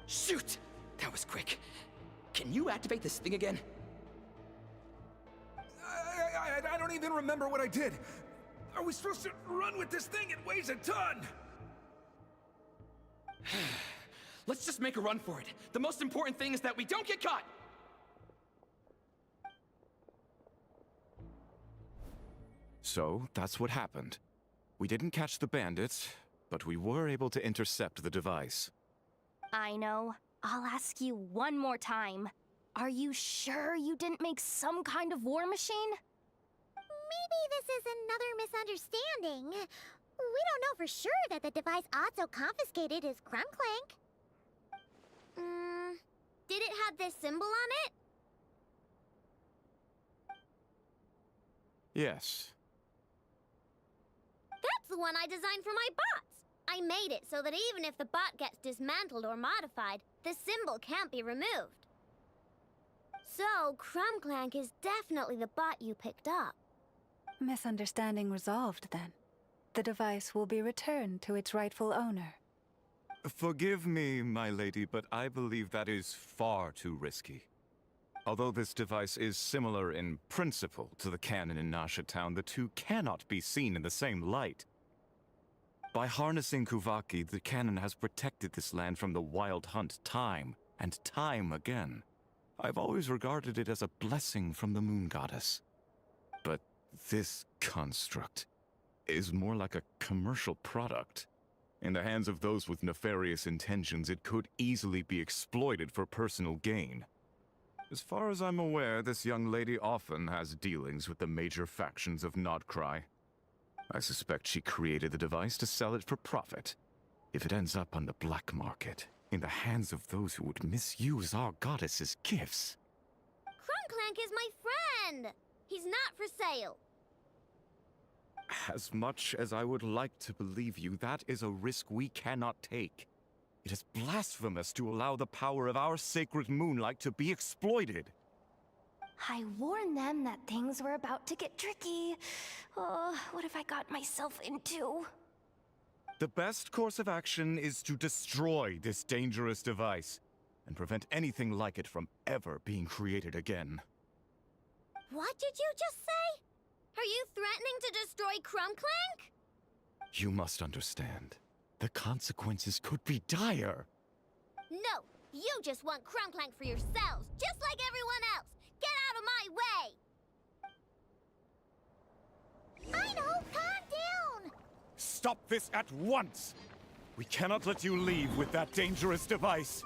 Shoot! That was quick. Can you activate this thing again? I don't even remember what I did. Are we supposed to run with this thing? It weighs a ton! Let's just make a run for it. The most important thing is that we don't get caught! So, that's what happened. We didn't catch the bandits, but we were able to intercept the device. I know. I'll ask you one more time. Are you sure you didn't make some kind of war machine? Maybe this is another misunderstanding. We don't know for sure that the device Otso confiscated is Crumclank. Did it have this symbol on it? Yes. That's the one I designed for my bots! I made it so that even if the bot gets dismantled or modified, the symbol can't be removed. So, Crumbclank is definitely the bot you picked up. Misunderstanding resolved, then. The device will be returned to its rightful owner. Forgive me, my lady, but I believe that is far too risky. Although this device is similar in principle to the cannon in Nasha Town, the two cannot be seen in the same light. By harnessing Kuvaki, the cannon has protected this land from the wild hunt time and time again. I've always regarded it as a blessing from the moon goddess. But this construct is more like a commercial product. In the hands of those with nefarious intentions, it could easily be exploited for personal gain. As far as I'm aware, this young lady often has dealings with the major factions of Nodcry. I suspect she created the device to sell it for profit. If it ends up on the black market, in the hands of those who would misuse our goddess's gifts... Crumbclank is my friend! He's not for sale. As much as I would like to believe you, that is a risk we cannot take. It is blasphemous to allow the power of our sacred moonlight to be exploited. I warned them that things were about to get tricky. Oh, what have I got myself into? The best course of action is to destroy this dangerous device and prevent anything like it from ever being created again. What did you just say? Are you threatening to destroy Crumbclank? You must understand. The consequences could be dire. No, you just want Crumbclank for yourselves, just like everyone else. Get out of my way! Aino, calm down! Stop this at once! We cannot let you leave with that dangerous device.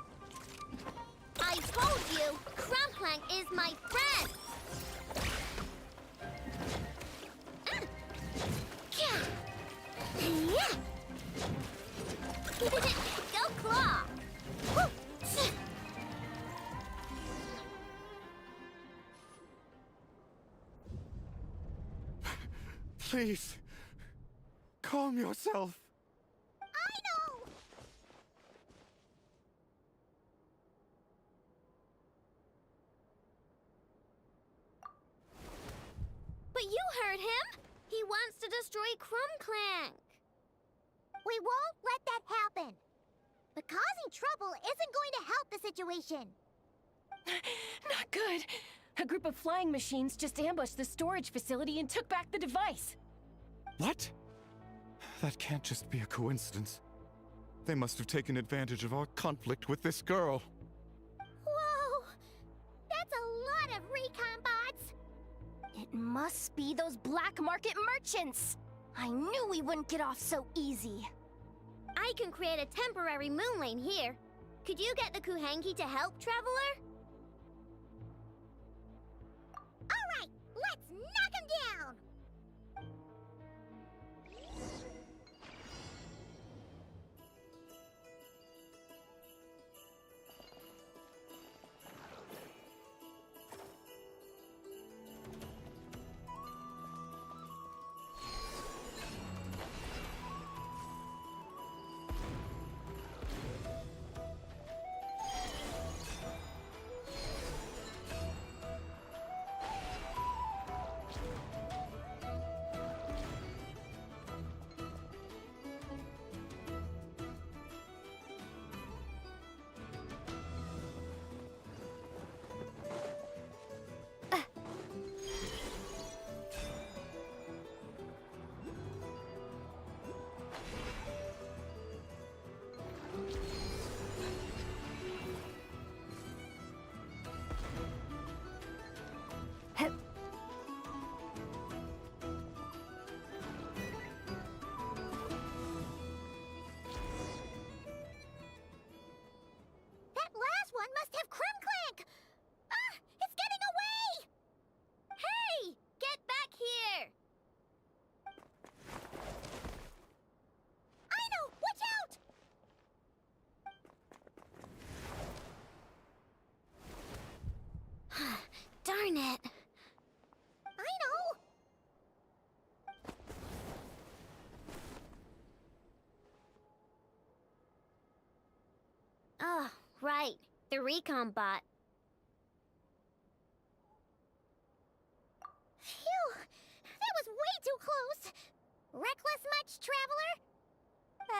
I told you, Crumbclank is my friend! Go Claw! Please, calm yourself. Aino! But you heard him! He wants to destroy Crumbclank. We won't let that happen. But causing trouble isn't going to help the situation. Not good. A group of flying machines just ambushed the storage facility and took back the device. What? That can't just be a coincidence. They must have taken advantage of our conflict with this girl. Whoa! That's a lot of recon bots! It must be those black market merchants! I knew we wouldn't get off so easy. I can create a temporary moon lane here. Could you get the Kuhangi to help, Traveler? Alright, let's knock him down! That last one must have Crumbclank! Ah! It's getting away! Hey! Get back here! Aino, watch out! Darn it! Aino! Oh, right. The recon bot. Reckless much, traveler?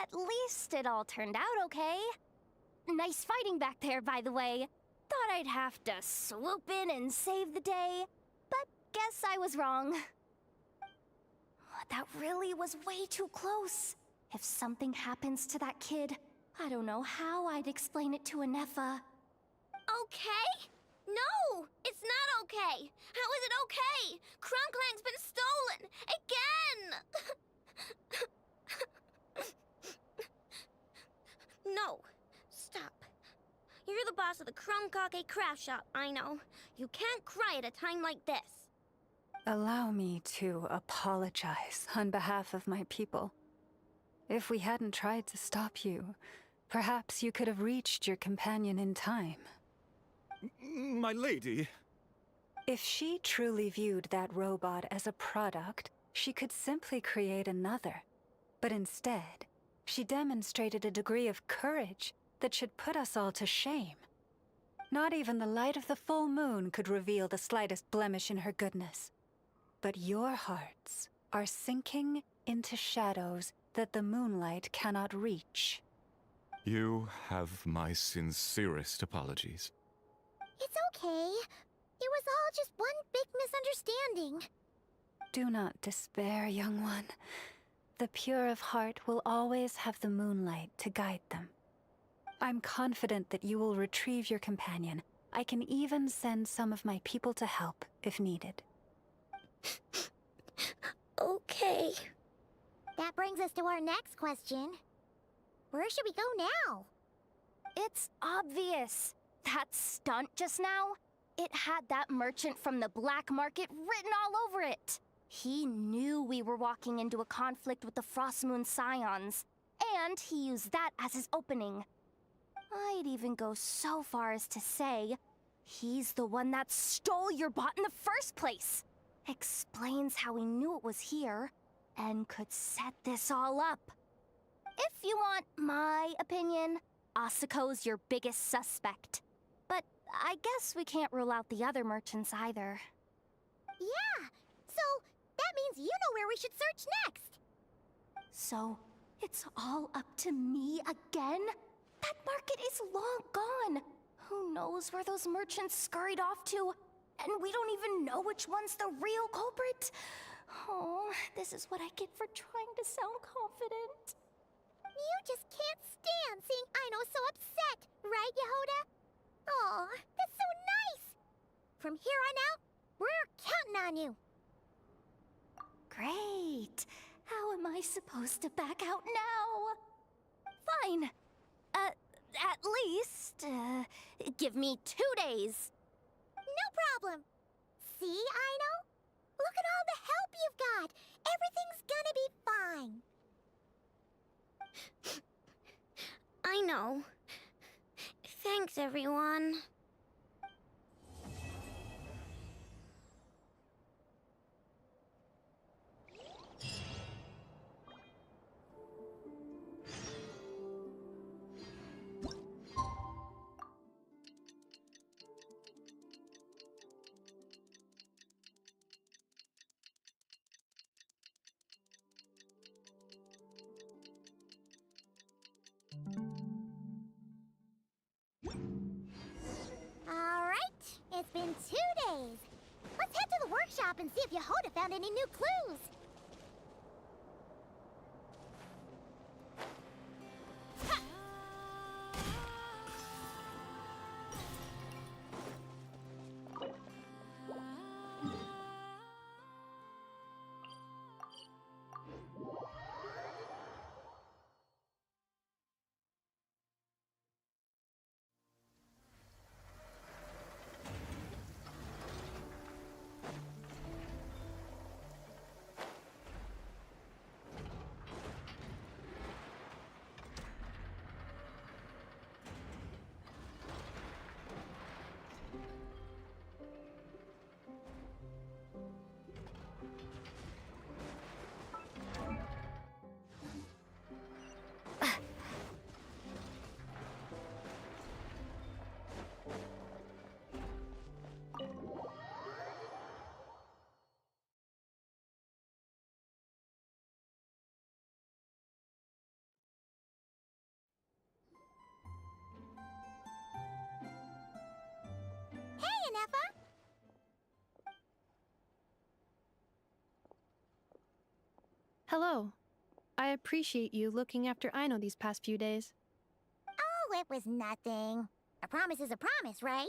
At least it all turned out okay. Nice fighting back there, by the way. Thought I'd have to swoop in and save the day, but guess I was wrong. That really was way too close. If something happens to that kid, I don't know how I'd explain it to Anefa. Okay? No! It's not okay! How is it okay? Crumclank's been stolen! Again! No. Stop. You're the boss of the Crumkake craft shop, I know. You can't cry at a time like this. Allow me to apologize on behalf of my people. If we hadn't tried to stop you, perhaps you could have reached your companion in time. My lady. If she truly viewed that robot as a product, she could simply create another. But instead, she demonstrated a degree of courage that should put us all to shame. Not even the light of the full moon could reveal the slightest blemish in her goodness. But your hearts are sinking into shadows that the moonlight cannot reach. You have my sincerest apologies. It's okay. It was all just one big misunderstanding. Do not despair, young one. The pure of heart will always have the moonlight to guide them. I'm confident that you will retrieve your companion. I can even send some of my people to help if needed. Okay. That brings us to our next question. Where should we go now? It's obvious. That stunt just now, it had that merchant from the black market written all over it. He knew we were walking into a conflict with the Frostmoon Scions, and he used that as his opening. I'd even go so far as to say, he's the one that stole your bot in the first place. Explains how he knew it was here, and could set this all up. If you want my opinion, Asuko's your biggest suspect. But I guess we can't rule out the other merchants either. Yeah, so that means you know where we should search next. So, it's all up to me again? That market is long gone. Who knows where those merchants scurried off to? And we don't even know which one's the real culprit. Oh, this is what I get for trying to sound confident. You just can't stand seeing Aino so upset, right, Yehoda? Aw, that's so nice! From here on out, we're counting on you. Great. How am I supposed to back out now? Fine. At least, give me 2 days. No problem. See, Aino? Look at all the help you've got. Everything's gonna be fine. I know. Thanks, everyone. Alright, it's been 2 days. Let's head to the workshop and see if Yehoda found any new clues. Neffa? Hello. I appreciate you looking after Aino these past few days. Oh, it was nothing. A promise is a promise, right?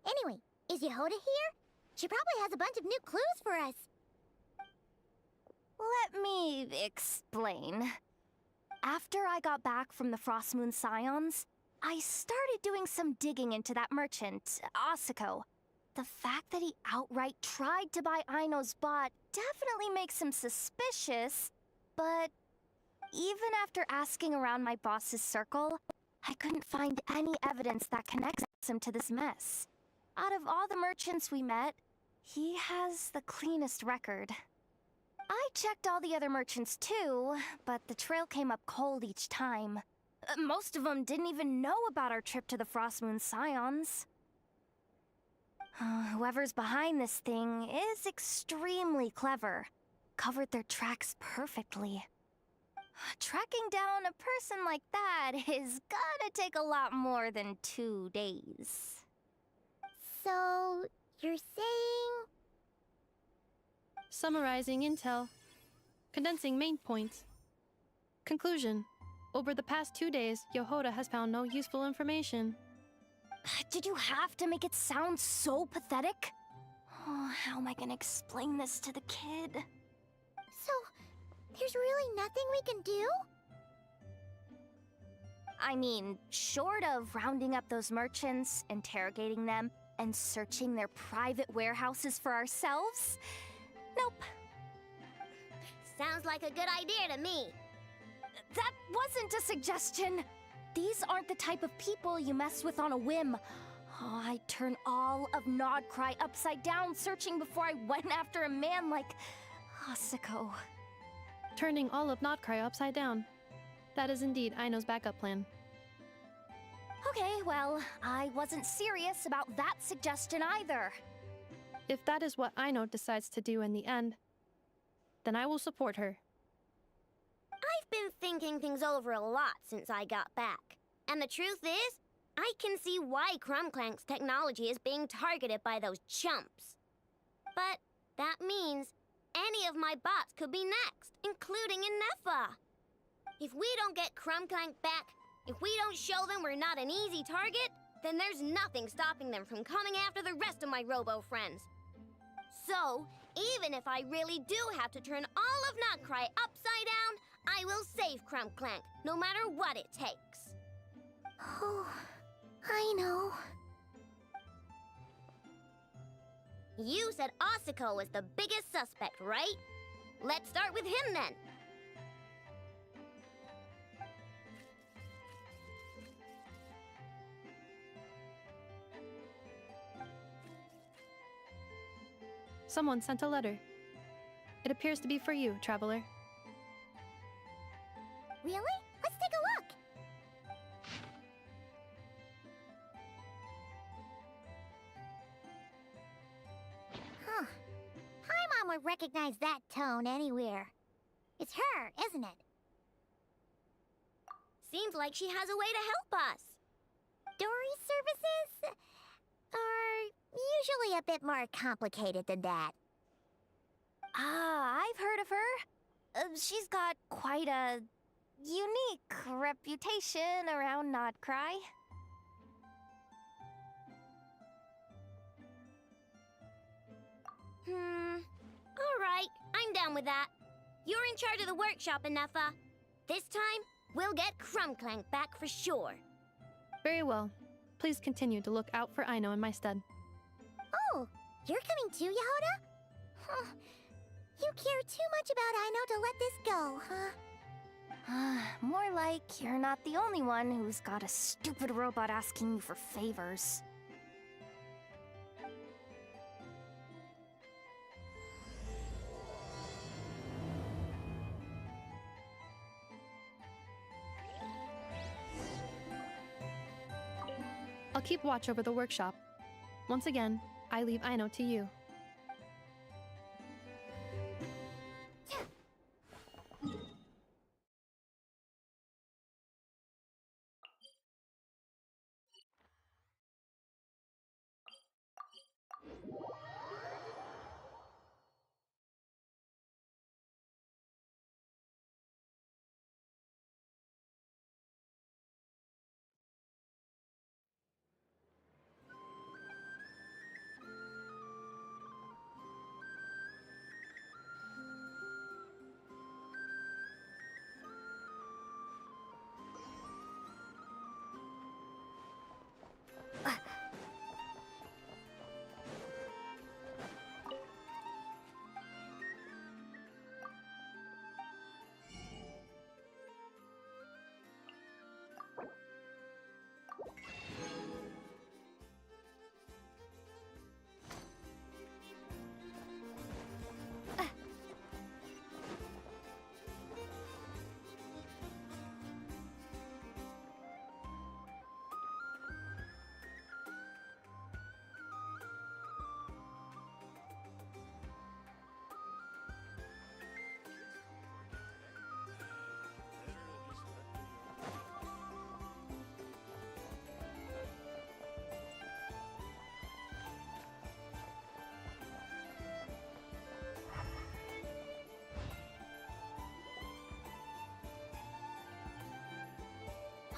Anyway, is Yehoda here? She probably has a bunch of new clues for us. Let me explain. After I got back from the Frost Moon Scions, I started doing some digging into that merchant, Asako. The fact that he outright tried to buy Aino's bot definitely makes him suspicious, but even after asking around my boss's circle, I couldn't find any evidence that connects him to this mess. Out of all the merchants we met, he has the cleanest record. I checked all the other merchants too, but the trail came up cold each time. Most of them didn't even know about our trip to the Frost Moon Scions. Whoever's behind this thing is extremely clever. Covered their tracks perfectly. Tracking down a person like that is gonna take a lot more than 2 days. So, you're saying... Summarizing intel. Condensing main points. Conclusion. Over the past 2 days, Yehoda has found no useful information. Did you have to make it sound so pathetic? Oh, how am I gonna explain this to the kid? So, there's really nothing we can do? I mean, short of rounding up those merchants, interrogating them, and searching their private warehouses for ourselves? Nope. Sounds like a good idea to me. That wasn't a suggestion. These aren't the type of people you mess with on a whim. Oh, I'd turn all of Nodcry upside down searching before I went after a man like Asako. Turning all of Nodcry upside down. That is indeed Aino's backup plan. Okay, well, I wasn't serious about that suggestion either. If that is what Aino decides to do in the end, then I will support her. I've been thinking things over a lot since I got back. And the truth is, I can see why Crumclank's technology is being targeted by those chumps. But that means any of my bots could be next, including Neffa. If we don't get Crumclank back, if we don't show them we're not an easy target, then there's nothing stopping them from coming after the rest of my robo friends. So, even if I really do have to turn all of Nodcry upside down, I will save Crumclank, no matter what it takes. Oh, I know. You said Asako was the biggest suspect, right? Let's start with him then. Someone sent a letter. It appears to be for you, traveler. Really? Let's take a look! Huh. Paimon would recognize that tone anywhere. It's her, isn't it? Seems like she has a way to help us. Dory's services are usually a bit more complicated than that. Ah, I've heard of her. She's got quite a unique reputation around Nodcry. Alright, I'm down with that. You're in charge of the workshop, Neffa. This time, we'll get Crumclank back for sure. Very well. Please continue to look out for Aino in my stead. Oh, you're coming too, Yehoda? Huh. You care too much about Aino to let this go, huh? More like you're not the only one who's got a stupid robot asking you for favors. I'll keep watch over the workshop. Once again, I leave Aino to you.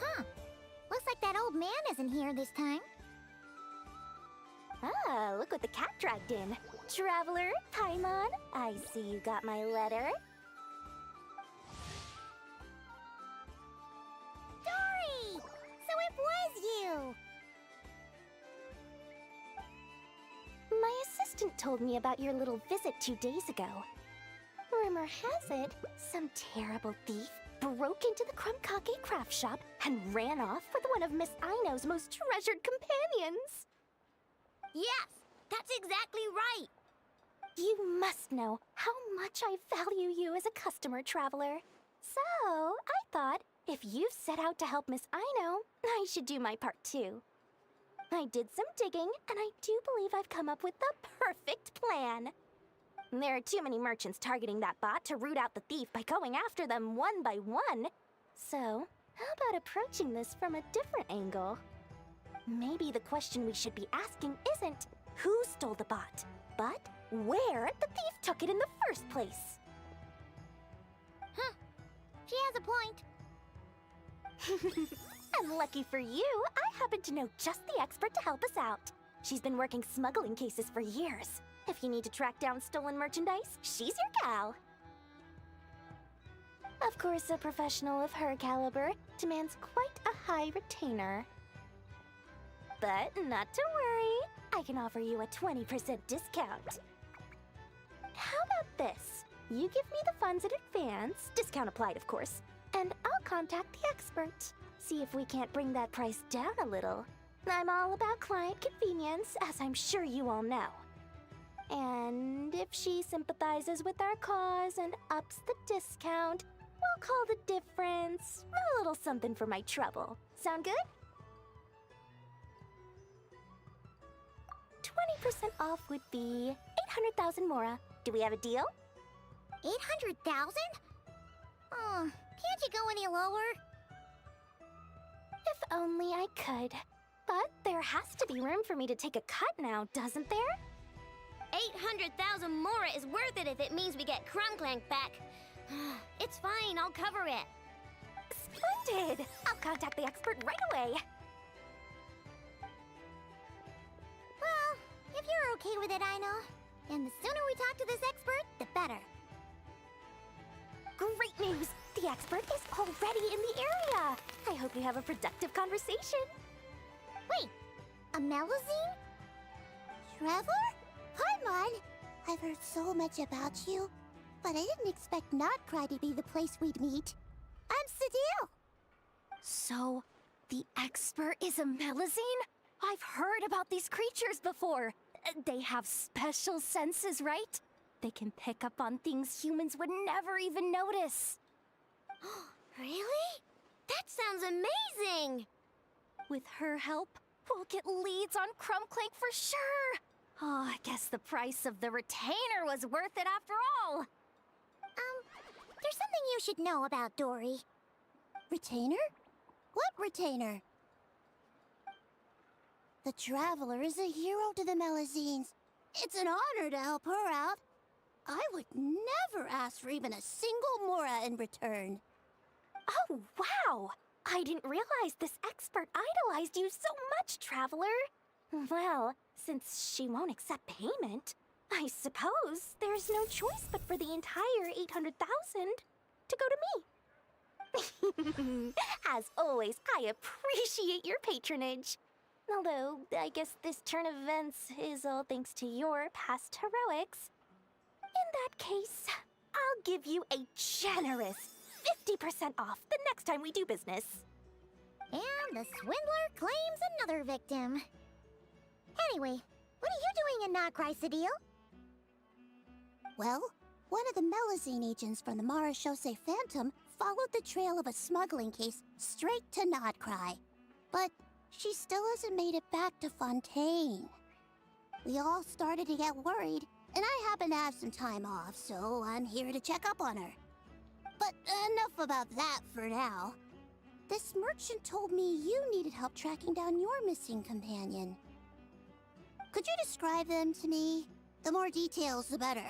Huh. Looks like that old man isn't here this time. Ah, look what the cat dragged in. Traveler, Paimon, I see you got my letter. Dory! So it was you! My assistant told me about your little visit 2 days ago. Rumor has it, some terrible thief broke into the Krumkake craft shop and ran off with one of Miss Aino's most treasured companions. Yes, that's exactly right. You must know how much I value you as a customer, Traveler. So, I thought if you set out to help Miss Aino, I should do my part too. I did some digging, and I do believe I've come up with the perfect plan. There are too many merchants targeting that bot to root out the thief by going after them one by one. So, how about approaching this from a different angle? Maybe the question we should be asking isn't who stole the bot, but where the thief took it in the first place. Huh. She has a point. And lucky for you, I happen to know just the expert to help us out. She's been working smuggling cases for years. If you need to track down stolen merchandise, she's your gal. Of course, a professional of her caliber demands quite a high retainer. But not to worry, I can offer you a 20% discount. How about this? You give me the funds in advance, discount applied of course, and I'll contact the expert. See if we can't bring that price down a little. I'm all about client convenience, as I'm sure you all know. And if she sympathizes with our cause and ups the discount, we'll call the difference a little something for my trouble. Sound good? 20% off would be 800,000 mora. Do we have a deal? 800,000? Oh, can't you go any lower? If only I could. But there has to be room for me to take a cut now, doesn't there? 800,000 mora is worth it if it means we get Krumklank back. It's fine, I'll cover it. Splendid! I'll contact the expert right away. Well, if you're okay with it, Aino. And the sooner we talk to this expert, the better. Great news! The expert is already in the area! I hope you have a productive conversation. Wait, a Melusine? Trevor? Paimon! I've heard so much about you, but I didn't expect Notcry to be the place we'd meet. I'm Sadil! So, the expert is a Melusine? I've heard about these creatures before. They have special senses, right? They can pick up on things humans would never even notice. Really? That sounds amazing! With her help, we'll get leads on Krumklank for sure. Oh, I guess the price of the retainer was worth it after all. There's something you should know about Dory. Retainer? What retainer? The Traveler is a hero to the Melusines. It's an honor to help her out. I would never ask for even a single mora in return. Oh, wow! I didn't realize this expert idolized you so much, Traveler. Well, since she won't accept payment, I suppose there's no choice but for the entire 800,000 to go to me. As always, I appreciate your patronage. Although, I guess this turn of events is all thanks to your past heroics. In that case, I'll give you a generous 50% off the next time we do business. And the swindler claims another victim. Anyway, what are you doing in Notcry, Sadil? Well, one of the Melusine agents from the Marashose Phantom followed the trail of a smuggling case straight to Notcry. But she still hasn't made it back to Fontaine. We all started to get worried, and I happen to have some time off, so I'm here to check up on her. But enough about that for now. This merchant told me you needed help tracking down your missing companion. Could you describe them to me? The more details, the better.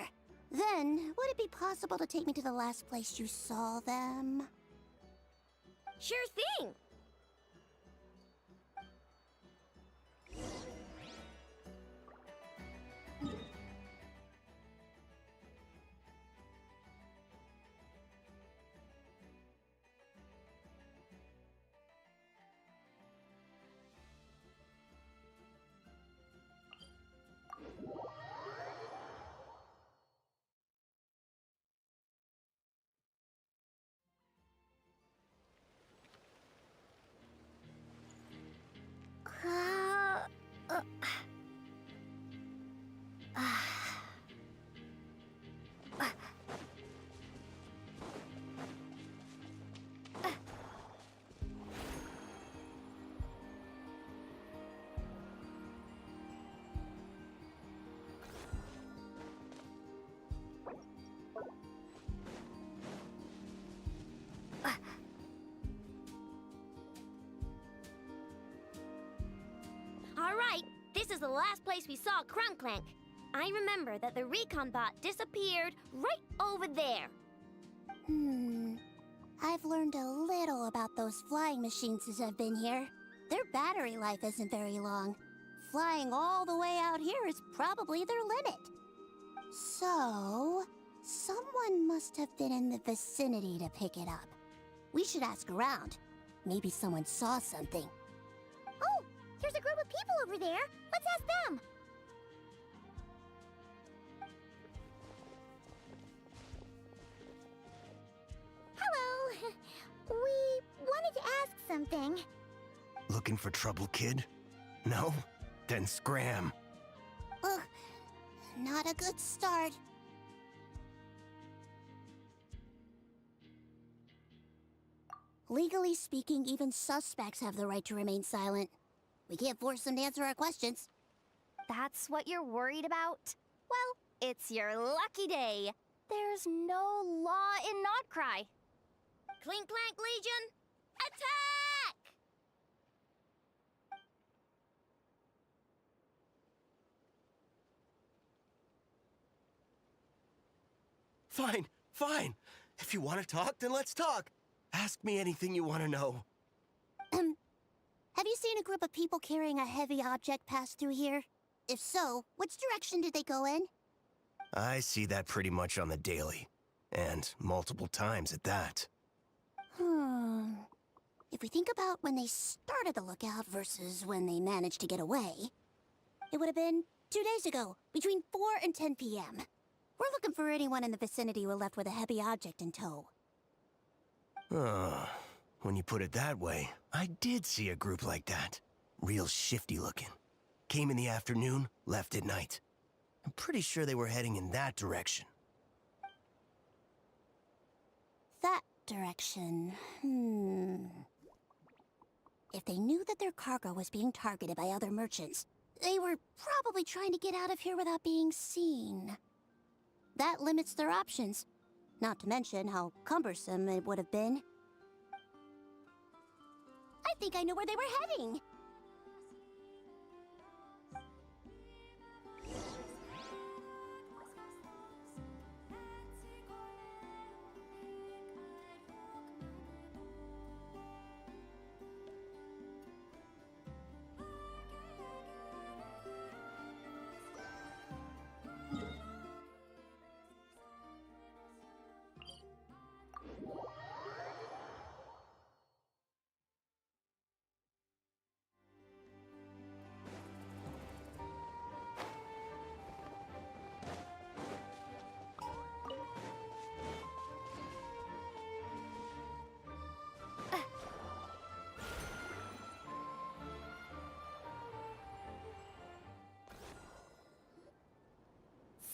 Then, would it be possible to take me to the last place you saw them? Sure thing. All right, this is the last place we saw Crunklank. I remember that the recon bot disappeared right over there. I've learned a little about those flying machines since I've been here. Their battery life isn't very long. Flying all the way out here is probably their limit. So, someone must have been in the vicinity to pick it up. We should ask around. Maybe someone saw something. Oh, there's a group of people over there. Let's ask them. Hello. We wanted to ask something. Looking for trouble, kid? No? Then scram. Ugh, not a good start. Legally speaking, even suspects have the right to remain silent. We can't force them to answer our questions. That's what you're worried about? Well, it's your lucky day. There's no law in Nodcry. Clink Clank Legion, attack! Fine, fine. If you want to talk, then let's talk. Ask me anything you want to know. Have you seen a group of people carrying a heavy object pass through here? If so, which direction did they go in? I see that pretty much on the daily. And multiple times at that. If we think about when they started the lookout versus when they managed to get away, it would have been 2 days ago, between 4 and 10 p.m. We're looking for anyone in the vicinity who left with a heavy object in tow. When you put it that way, I did see a group like that. Real shifty looking. Came in the afternoon, left at night. I'm pretty sure they were heading in that direction. That direction, If they knew that their cargo was being targeted by other merchants, they were probably trying to get out of here without being seen. That limits their options, not to mention how cumbersome it would have been. I think I know where they were heading.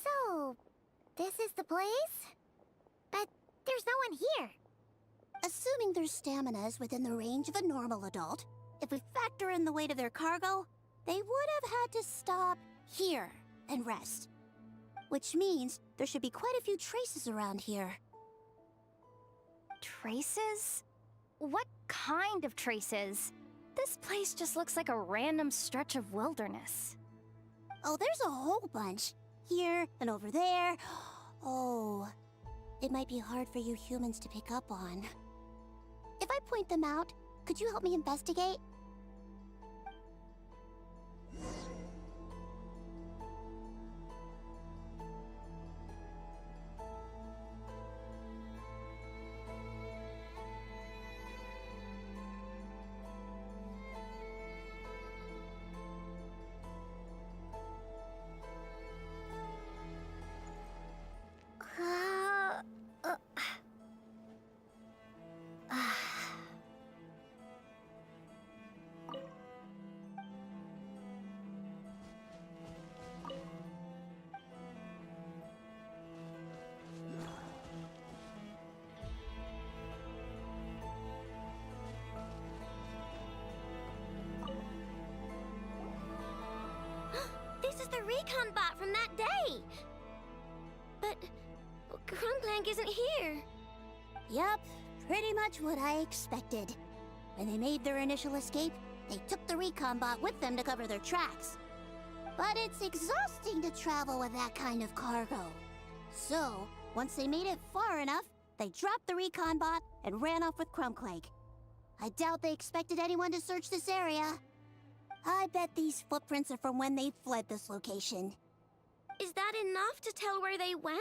So, this is the place? But there's no one here. Assuming their stamina is within the range of a normal adult, if we factor in the weight of their cargo, they would have had to stop here and rest. Which means there should be quite a few traces around here. Traces? What kind of traces? This place just looks like a random stretch of wilderness. Oh, there's a whole bunch. Here and over there. Oh, it might be hard for you humans to pick up on. If I point them out, could you help me investigate? the recon bot from that day. But Krumklank isn't here. Yup, pretty much what I expected. When they made their initial escape, they took the recon bot with them to cover their tracks. But it's exhausting to travel with that kind of cargo. So, once they made it far enough, they dropped the recon bot and ran off with Krumklank. I doubt they expected anyone to search this area. I bet these footprints are from when they fled this location. Is that enough to tell where they went?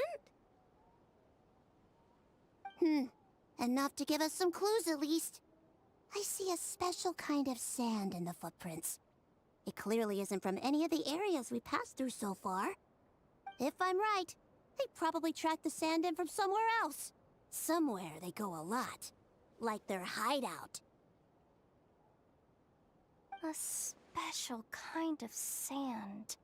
Enough to give us some clues at least. I see a special kind of sand in the footprints. It clearly isn't from any of the areas we passed through so far. If I'm right, they probably tracked the sand in from somewhere else. Somewhere they go a lot. Like their hideout. A special kind of sand.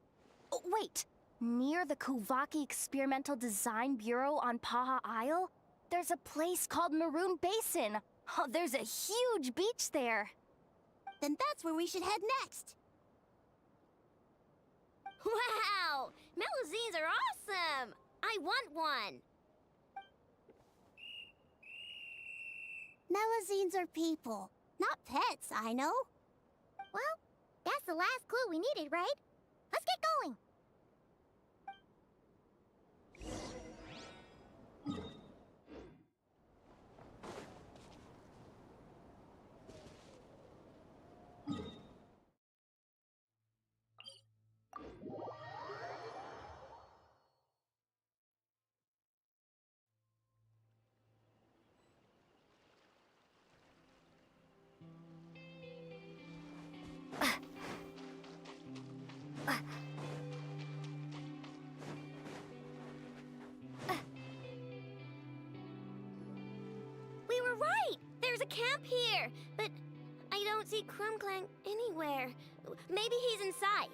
Oh, wait! Near the Kuvaki Experimental Design Bureau on Paha Isle, there's a place called Maroon Basin. Oh, there's a huge beach there. Then that's where we should head next. Wow! Melazines are awesome! I want one! Melazines are people, not pets, I know. Well, that's the last clue we needed, right? Let's get going! We were right! There's a camp here, but I don't see Krumklank anywhere. Maybe he's inside.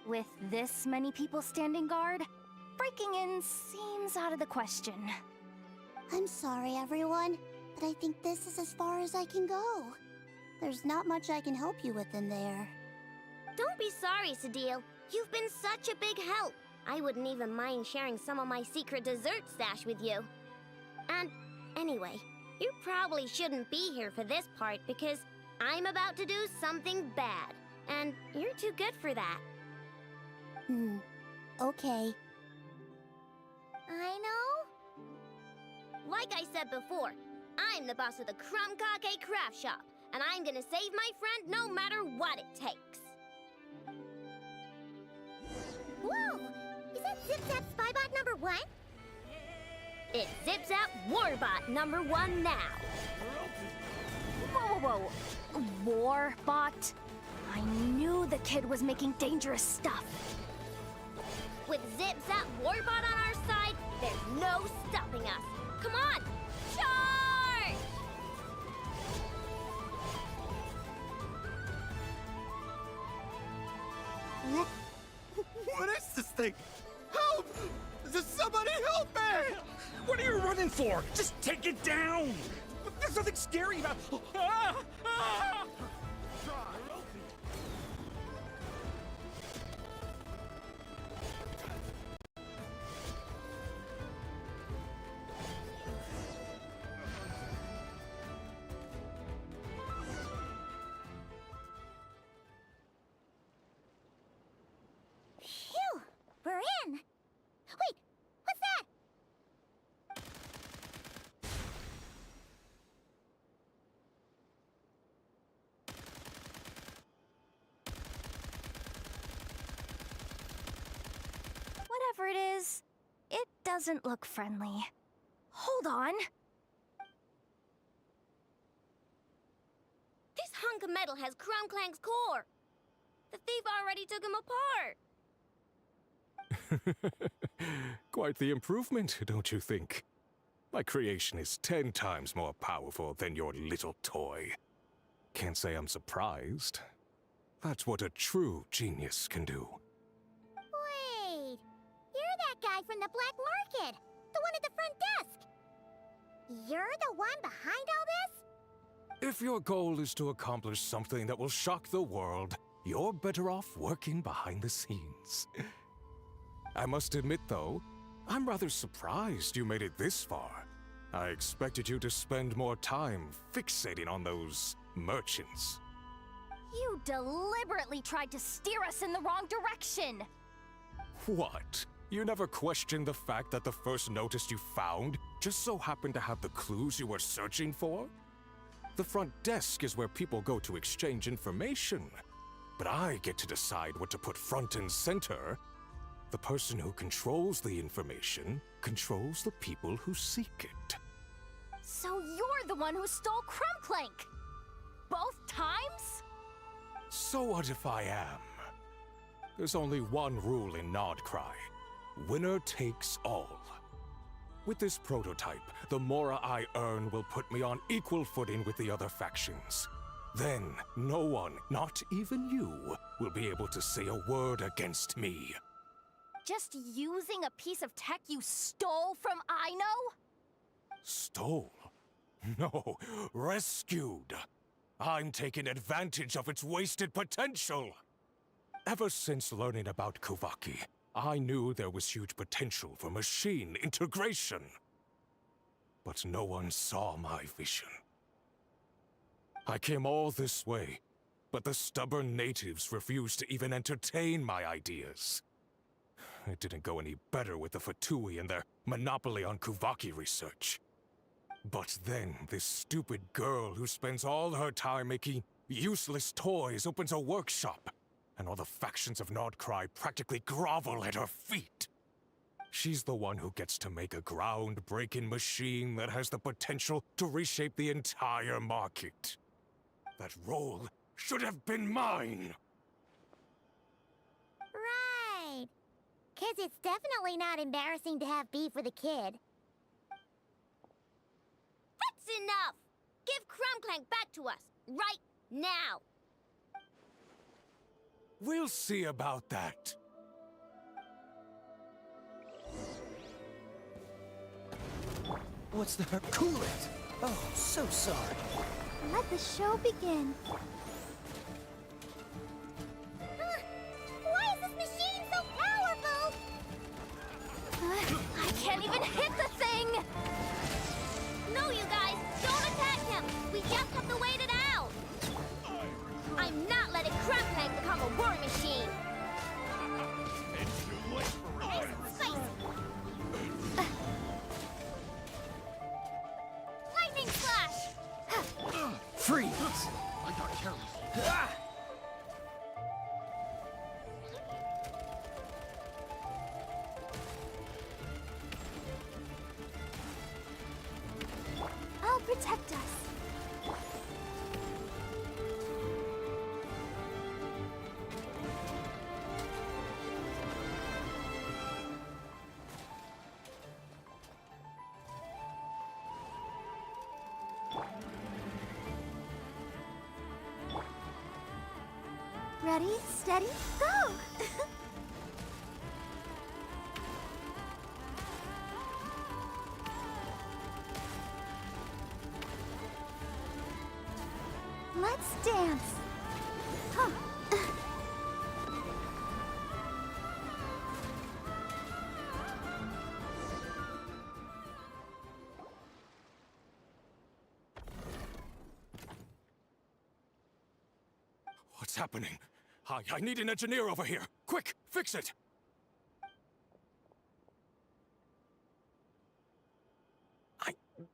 With this many people standing guard, breaking in seems out of the question. I'm sorry, everyone, but I think this is as far as I can go. There's not much I can help you with in there. Don't be sorry, Sadil. You've been such a big help. I wouldn't even mind sharing some of my secret dessert stash with you. And anyway, you probably shouldn't be here for this part because I'm about to do something bad. And you're too good for that. Okay. I know. Like I said before, I'm the boss of the Krumkake Craft Shop, and I'm gonna save my friend no matter what it takes. Whoa! Is that Zip-Zap Spybot number 1? It's Zip-Zap Warbot number 1 now. Whoa. Warbot? I knew the kid was making dangerous stuff. With Zip-Zap Warbot on our side, there's no stopping us. Come on, charge! What is this thing? Help! Does somebody help me? What are you running for? Just take it down! There's nothing scary about... Ah! Ah! Phew! We're in! Wait! What's that? Whatever it is, it doesn't look friendly. Hold on. This hunk of metal has Krumklank's core. The thief already took him apart. Quite the improvement, don't you think? My creation is 10 times more powerful than your little toy. Can't say I'm surprised. That's what a true genius can do. Wait! You're that guy from the black market! The one at the front desk! You're the one behind all this? If your goal is to accomplish something that will shock the world, you're better off working behind the scenes. I must admit, though, I'm rather surprised you made it this far. I expected you to spend more time fixating on those merchants. You deliberately tried to steer us in the wrong direction! What? You never questioned the fact that the first notice you found just so happened to have the clues you were searching for? The front desk is where people go to exchange information. But I get to decide what to put front and center. The person who controls the information controls the people who seek it. So you're the one who stole Crumbclank! Both times? So what if I am? There's only one rule in Nodcry. Winner takes all. With this prototype, the Mora I earn will put me on equal footing with the other factions. Then, no one, not even you, will be able to say a word against me. Just using a piece of tech you stole from Aino? Stole? No, rescued. I'm taking advantage of its wasted potential. Ever since learning about Kuvaki, I knew there was huge potential for machine integration. But no one saw my vision. I came all this way, but the stubborn natives refused to even entertain my ideas. It didn't go any better with the Fatui and their monopoly on Kuvaki research. But then, this stupid girl who spends all her time making useless toys opens a workshop, and all the factions of Nodcry practically grovel at her feet. She's the one who gets to make a groundbreaking machine that has the potential to reshape the entire market. That role should have been mine! Right. 'Cause it's definitely not embarrassing to have beef with a kid. That's enough! Give Crumbclank back to us, right now! We'll see about that. What's the... Cool it! Oh, so sorry. Let the show begin. Why is this machine so powerful? I can't even hit the thing! No, you guys! Don't attack him! We just have to wait it out! I'm not letting Crumbclank become a war machine! It's too late for Lightning Slash! Freeze! I got careless. I'll protect us. Ready, steady, go! Let's dance. Huh. What's happening? I need an engineer over here. Quick, fix it!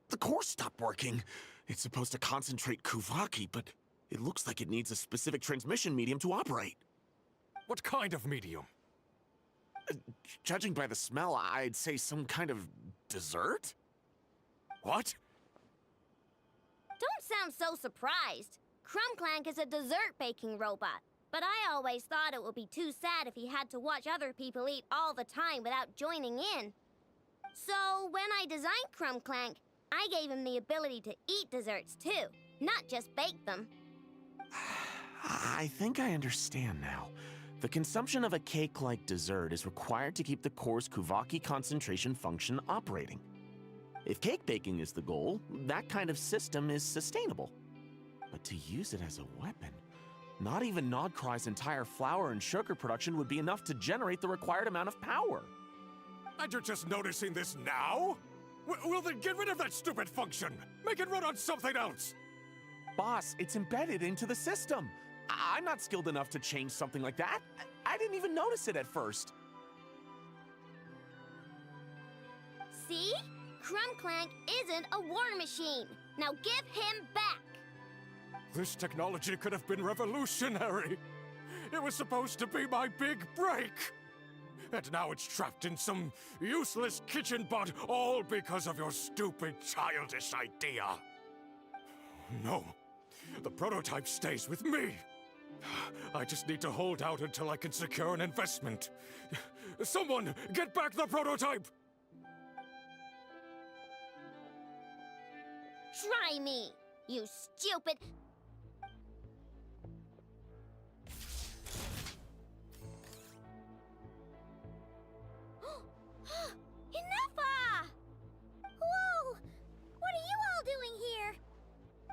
The core stopped working. It's supposed to concentrate Kuvaki, but it looks like it needs a specific transmission medium to operate. What kind of medium? Judging by the smell, I'd say some kind of dessert? What? Don't sound so surprised. Crumbclank is a dessert baking robot. But I always thought it would be too sad if he had to watch other people eat all the time without joining in. So when I designed Crumbclank, I gave him the ability to eat desserts too, not just bake them. I think I understand now. The consumption of a cake-like dessert is required to keep the core's Kuvaki concentration function operating. If cake baking is the goal, that kind of system is sustainable. But to use it as a weapon... Not even Nodcry's entire flour and sugar production would be enough to generate the required amount of power. And you're just noticing this now? Well then get rid of that stupid function! Make it run on something else! Boss, it's embedded into the system. I'm not skilled enough to change something like that. I didn't even notice it at first. See? Clank isn't a war machine. Now give him back. This technology could have been revolutionary. It was supposed to be my big break. And now it's trapped in some useless kitchen bot, all because of your stupid, childish idea. No, the prototype stays with me. I just need to hold out until I can secure an investment. Someone, get back the prototype! Try me, you stupid... Enough! Whoa! What are you all doing here?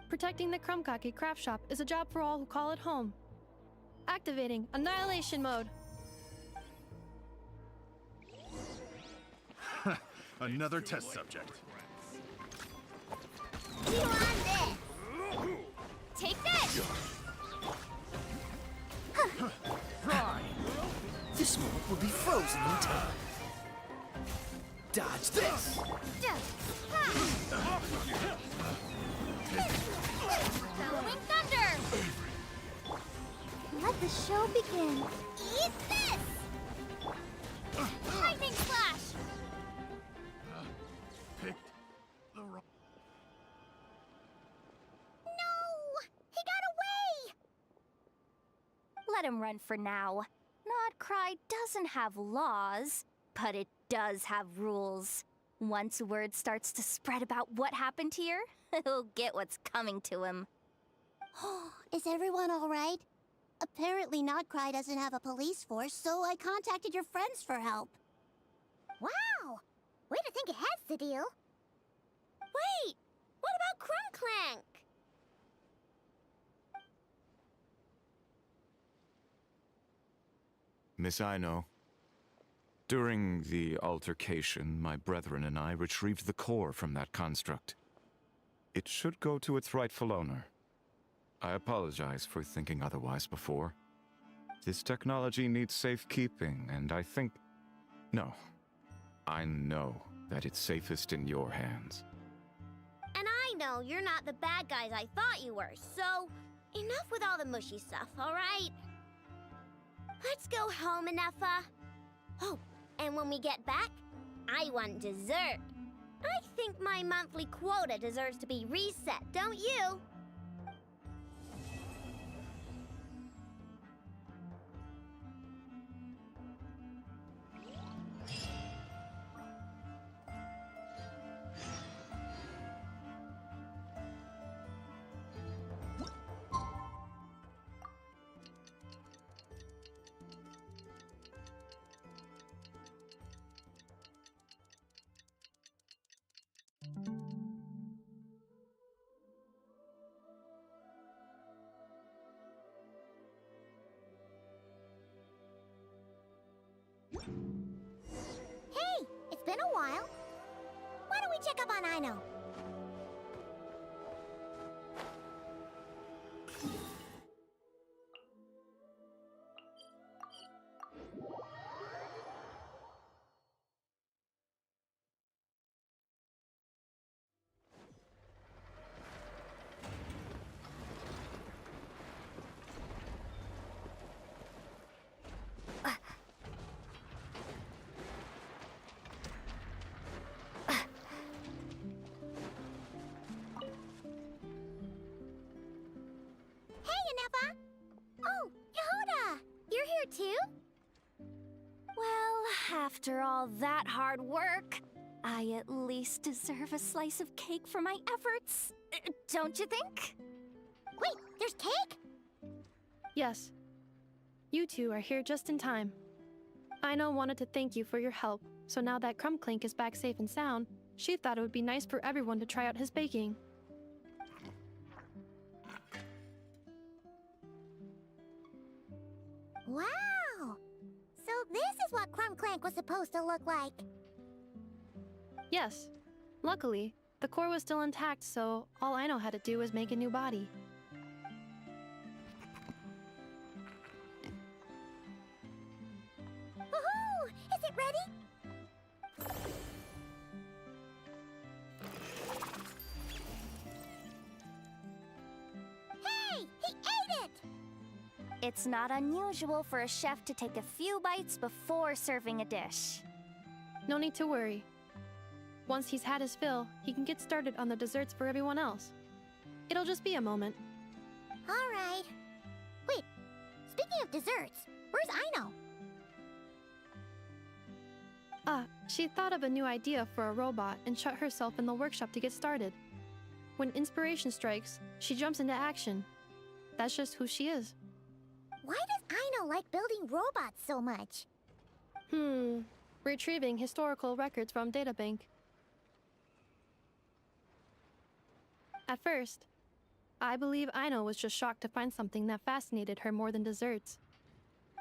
Protecting the Krumkake craft shop is a job for all who call it home. Activating Annihilation Mode. Another test subject. You on this! Take this! Fry! This moment will be frozen in time. Dodge this! Bellowing thunder! Let the show begin. Eat this! Lightning slash! Picked the wrong... No! He got away! Let him run for now. Nodcry doesn't have laws, but it does have rules. Once word starts to spread about what happened here, he'll get what's coming to him. Is everyone all right? Apparently Nodcry doesn't have a police force, so I contacted your friends for help. Wow! Way to think ahead, Sadil. Wait! What about Clank? Miss Aino, during the altercation, my brethren and I retrieved the core from that construct. It should go to its rightful owner. I apologize for thinking otherwise before. This technology needs safekeeping, and I think... No. I know that it's safest in your hands. And I know you're not the bad guys I thought you were, so... Enough with all the mushy stuff, alright? Let's go home, Enougha. Oh, and when we get back, I want dessert. I think my monthly quota deserves to be reset, don't you? Hey, it's been a while. Why don't we check up on Aino? Oh, Yehuda! You're here too? Well, after all that hard work, I at least deserve a slice of cake for my efforts. Don't you think? Wait, there's cake? Yes. You two are here just in time. Aino wanted to thank you for your help, so now that Clank is back safe and sound, she thought it would be nice for everyone to try out his baking. clank was supposed to look like. Yes. Luckily, the core was still intact, so all Aino had to do was make a new body. Woohoo! Is it ready? Hey! He ate it! It's not unusual for a chef to take a few bites before serving a dish. No need to worry. Once he's had his fill, he can get started on the desserts for everyone else. It'll just be a moment. All right. Wait, speaking of desserts, where's Aino? She thought of a new idea for a robot and shut herself in the workshop to get started. When inspiration strikes, she jumps into action. That's just who she is. Why does Aino like building robots so much? Retrieving historical records from databank. At first, I believe Aino was just shocked to find something that fascinated her more than desserts.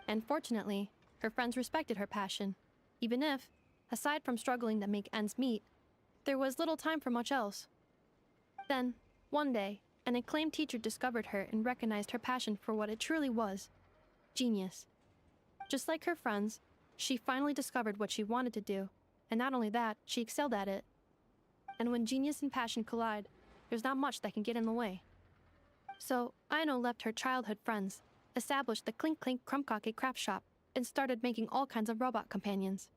And fortunately, her friends respected her passion, even if, aside from struggling to make ends meet, there was little time for much else. Then, one day, an acclaimed teacher discovered her and recognized her passion for what it truly was: genius. Just like her friends, she finally discovered what she wanted to do, and not only that, she excelled at it. And when genius and passion collide, there's not much that can get in the way. So, Aino left her childhood friends, established the Clink Clink Krumkake craft shop, and started making all kinds of robot companions.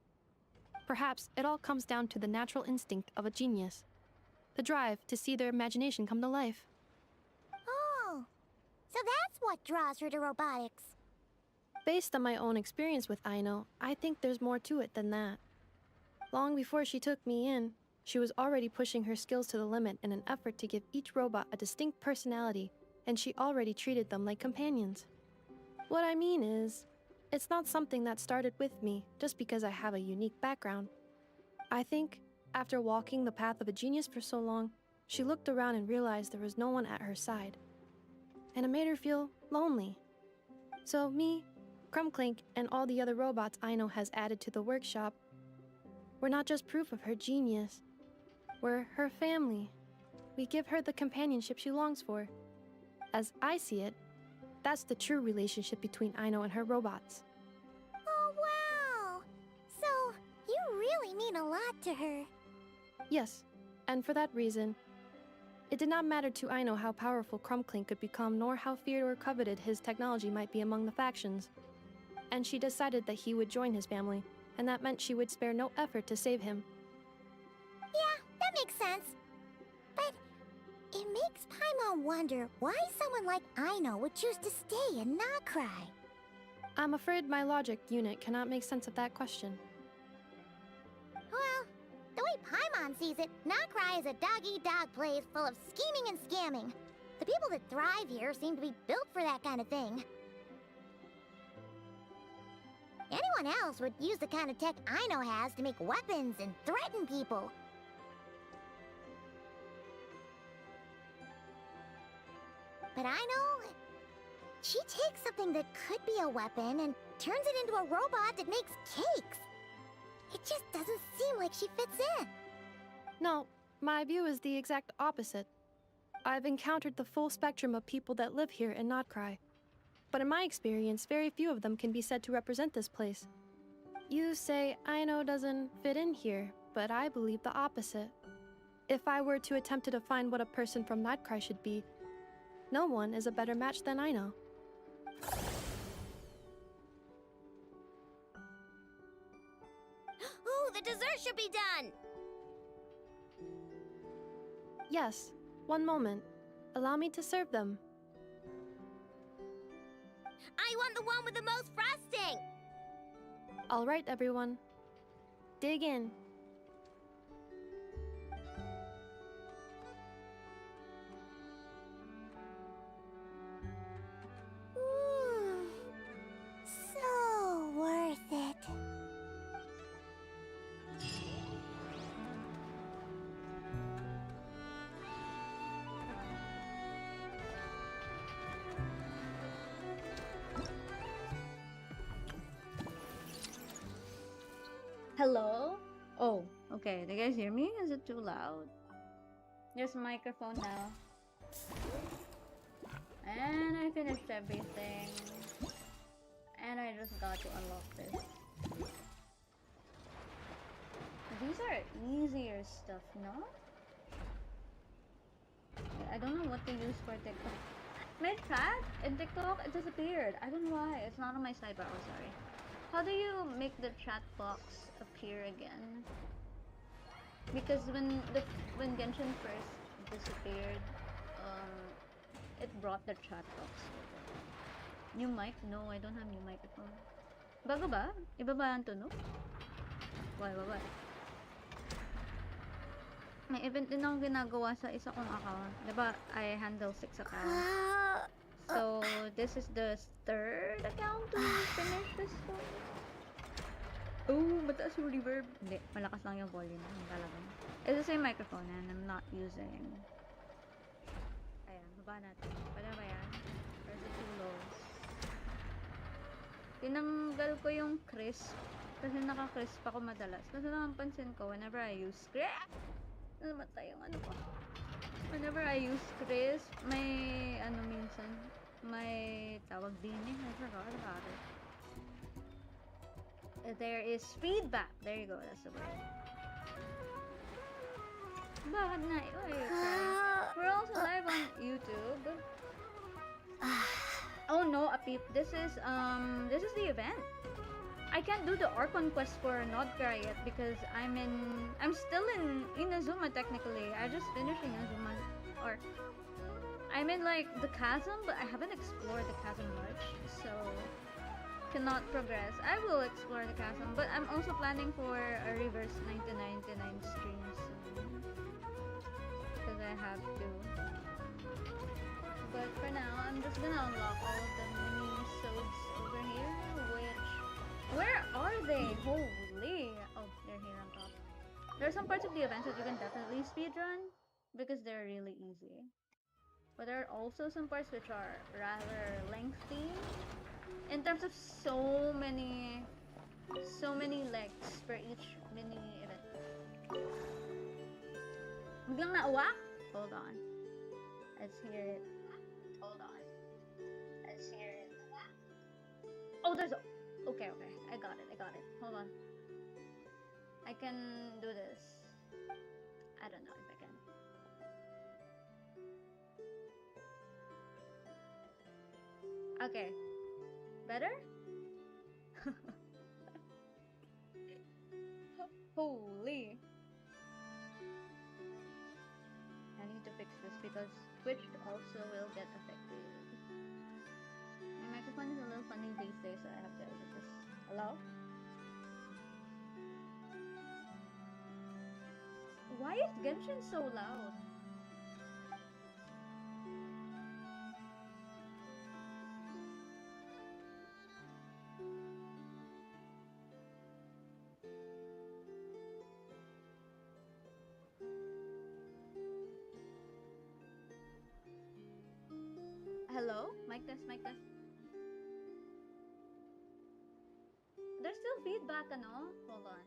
Perhaps it all comes down to the natural instinct of a genius, the drive to see their imagination come to life. Oh, so that's what draws her to robotics. Based on my own experience with Aino, I think there's more to it than that. Long before she took me in, she was already pushing her skills to the limit in an effort to give each robot a distinct personality, and she already treated them like companions. What I mean is, it's not something that started with me just because I have a unique background. I think, after walking the path of a genius for so long, she looked around and realized there was no one at her side. And it made her feel lonely. So me, Krumklink, and all the other robots Aino has added to the workshop, we're not just proof of her genius. We're her family. We give her the companionship she longs for. As I see it, that's the true relationship between Aino and her robots. Oh, wow! So, you really mean a lot to her. Yes, and for that reason, it did not matter to Aino how powerful Krumklink could become, nor how feared or coveted his technology might be among the factions. And she decided that he would join his family, and that meant she would spare no effort to save him. Yeah, that makes sense. But it makes Paimon wonder why someone like Aino would choose to stay and not cry. I'm afraid my logic unit cannot make sense of that question. Well, the way Paimon sees it, Nokrai is a dog-eat-dog place full of scheming and scamming. The people that thrive here seem to be built for that kind of thing. Anyone else would use the kind of tech Aino has to make weapons and threaten people. But Aino, she takes something that could be a weapon and turns it into a robot that makes cakes. It just doesn't seem like she fits in. No, my view is the exact opposite. I've encountered the full spectrum of people that live here in Notcry. But in my experience, very few of them can be said to represent this place. You say Aino doesn't fit in here, but I believe the opposite. If I were to attempt to define what a person from Notcry should be, no one is a better match than Aino. Ooh, the dessert should be done! Yes, one moment. Allow me to serve them. I want the one with the most frosting! All right, everyone. Dig in. So worth it. Hello? Oh, okay. Do you guys hear me? Is it too loud? There's a microphone now. And I finished everything. And I just got to unlock this. These are easier stuff, no? I don't know what they use for TikTok. My chat in TikTok, it disappeared. I don't know why. It's not on my sidebar. Oh, sorry. How do you make the chat box appear again? Because when Genshin first disappeared, it brought the chat box over. New mic? No, I don't have new microphone. Bago ba? Iba ba ang tunog? Why? May event din akong ginagawa sa isa kong account. Diba, I handle 6 accounts. So, this is the 3rd account to finish this one. Oh, mataas yung reverb. Hindi, malakas lang yung volume. Talaga. It's the same microphone and I'm not using. Ayan, baba natin. Pwede ba yan? Or is it too low? Tinanggal ko yung crisp. Kasi naka-crisp ako madalas. Kasi naman pansin ko, whenever I use crisp, namatay yung ano ko. Whenever I use crisp, may minsan, may tawag din eh. I forgot about it. There is feedback. There you go. That's the word. Bakit nga? We're also live on YouTube. Oh no, Apip. This is the event. I can't do the Archon quest for Nodgra yet because I'm still in Inazuma technically. I just finished Inazuma, or I'm in like the chasm, but I haven't explored the chasm much, so cannot progress. I will explore the chasm, but I'm also planning for a reverse 1999 stream soon because I have to. But for now, I'm just gonna unlock all of the mini-sodes over here, where are they? Holy! Oh, they're here on top. There are some parts of the events that you can definitely speedrun because they're really easy. But there are also some parts which are rather lengthy in terms of so many legs for each mini event. Biglang nauwak? Hold on. Let's hear it. Hold on. Let's hear it. Oh, there's a... Okay. I got it. Hold on. I can do this. I don't know if I can. Okay. Better? Holy. I need to fix this because Twitch also will get affected. My microphone is a little funny these days, so I have to edit this. Hello? Why is Genshin so loud? Hello? Mic test. There's still feedback, ano? Hold on.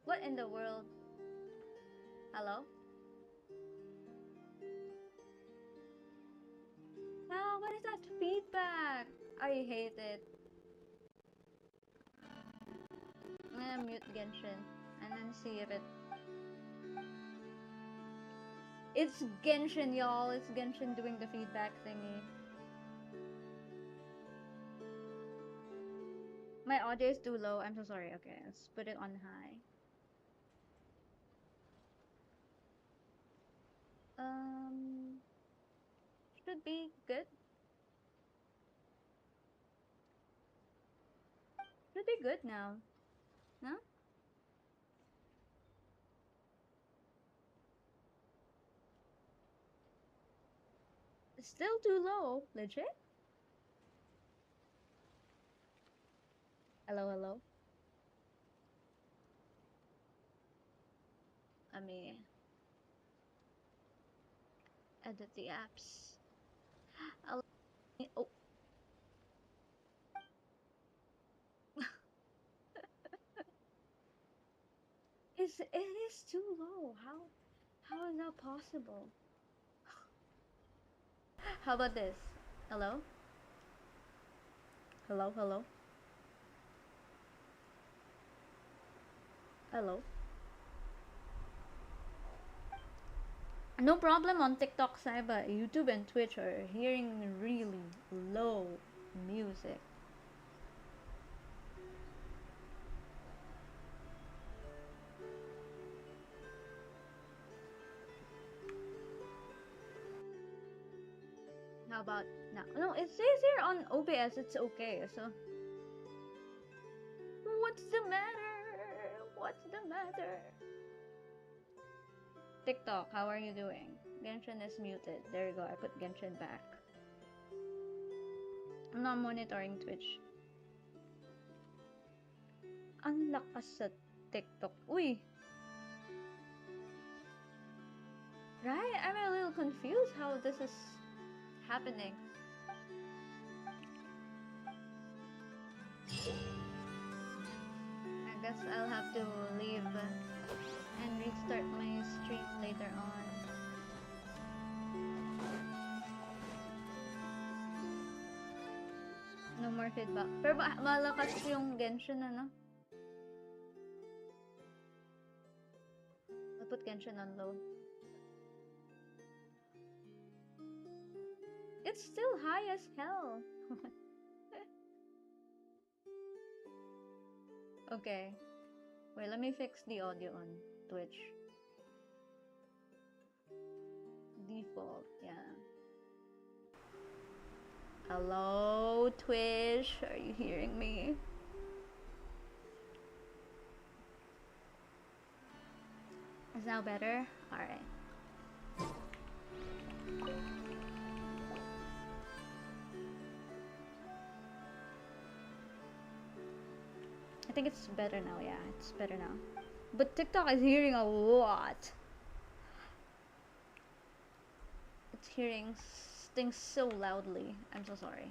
What in the world? Hello? Ah, what is that feedback? I hate it. I'm gonna mute Genshin and then see if it... It's Genshin, y'all. It's Genshin doing the feedback thingy. My audio is too low. I'm so sorry. Okay, let's put it on high. Should be good. Should be good now. No? Still too low. Legit? Hello? Let me edit the apps. Oh. it is too low. How is that possible? How about this? Hello? Hello, hello? Hello? No problem on TikTok side, but YouTube and Twitch are hearing really low music. How about now? No, it says here on OBS it's okay, so. What's the matter? What's the matter? TikTok, how are you doing? Genshin is muted. There you go, I put Genshin back. I'm not monitoring Twitch. Ang lakas sa TikTok. Uy! Right? I'm a little confused how this is happening. I guess I'll have to leave and restart my stream later on. No more feedback. Pero malakas yung Genshin, ano? I'll put Genshin on low. It's still high as hell. Okay. Wait, let me fix the audio on Twitch. Default, yeah. Hello, Twitch. Are you hearing me? Is now better? Alright. I think it's better now, yeah, it's better now. But TikTok is hearing a lot. It's hearing things so loudly. I'm so sorry.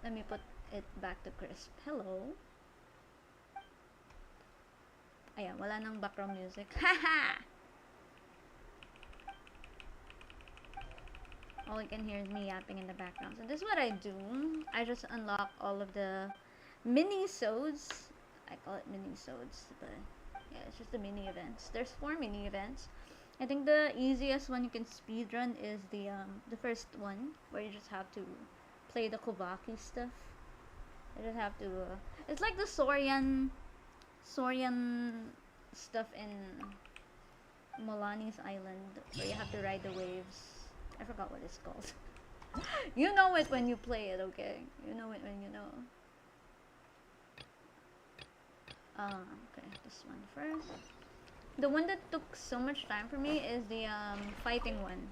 Let me put it back to crisp. Hello? Ayan, wala nang background music. Haha! All I can hear is me yapping in the background. So this is what I do. I just unlock all of the mini-sodes. I call it mini-sodes, but yeah, it's just the mini events. There's 4 mini events. I think the easiest one you can speedrun is the first one, where you just have to play the Kovaki stuff. You just have to. It's like the Saurian stuff in Molani's Island, where you have to ride the waves. I forgot what it's called. You know it when you play it, okay? You know it when you know. Okay, this one first. The one that took so much time for me is the fighting one.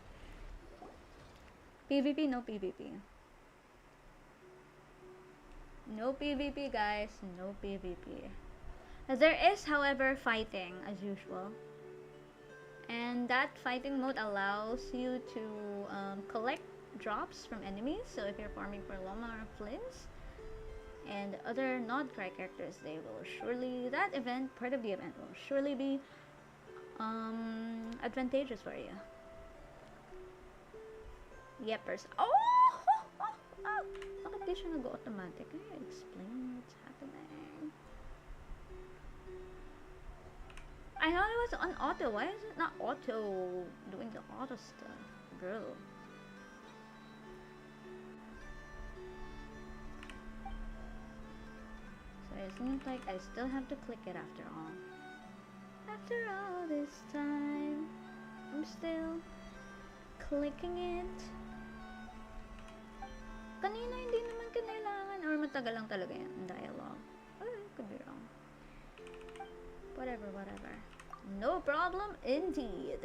PvP, no PvP. No PvP, guys. No PvP. There is, however, fighting as usual. And that fighting mode allows you to collect drops from enemies. So if you're farming for Loma or Flints and other Nodcry characters, they will surely, that event, part of the event will surely be advantageous for you. Yepers. Oh! Bakit di siya nag-automatic? Can you explain what's happening? I thought it was on auto. Why is it not auto doing the auto stuff, bro? So it seems like I still have to click it after all. After all this time, I'm still clicking it. Kanina hindi naman kinailangan, or matagal lang talaga yan, dialogue. Oh, could be wrong. Whatever. No problem indeed.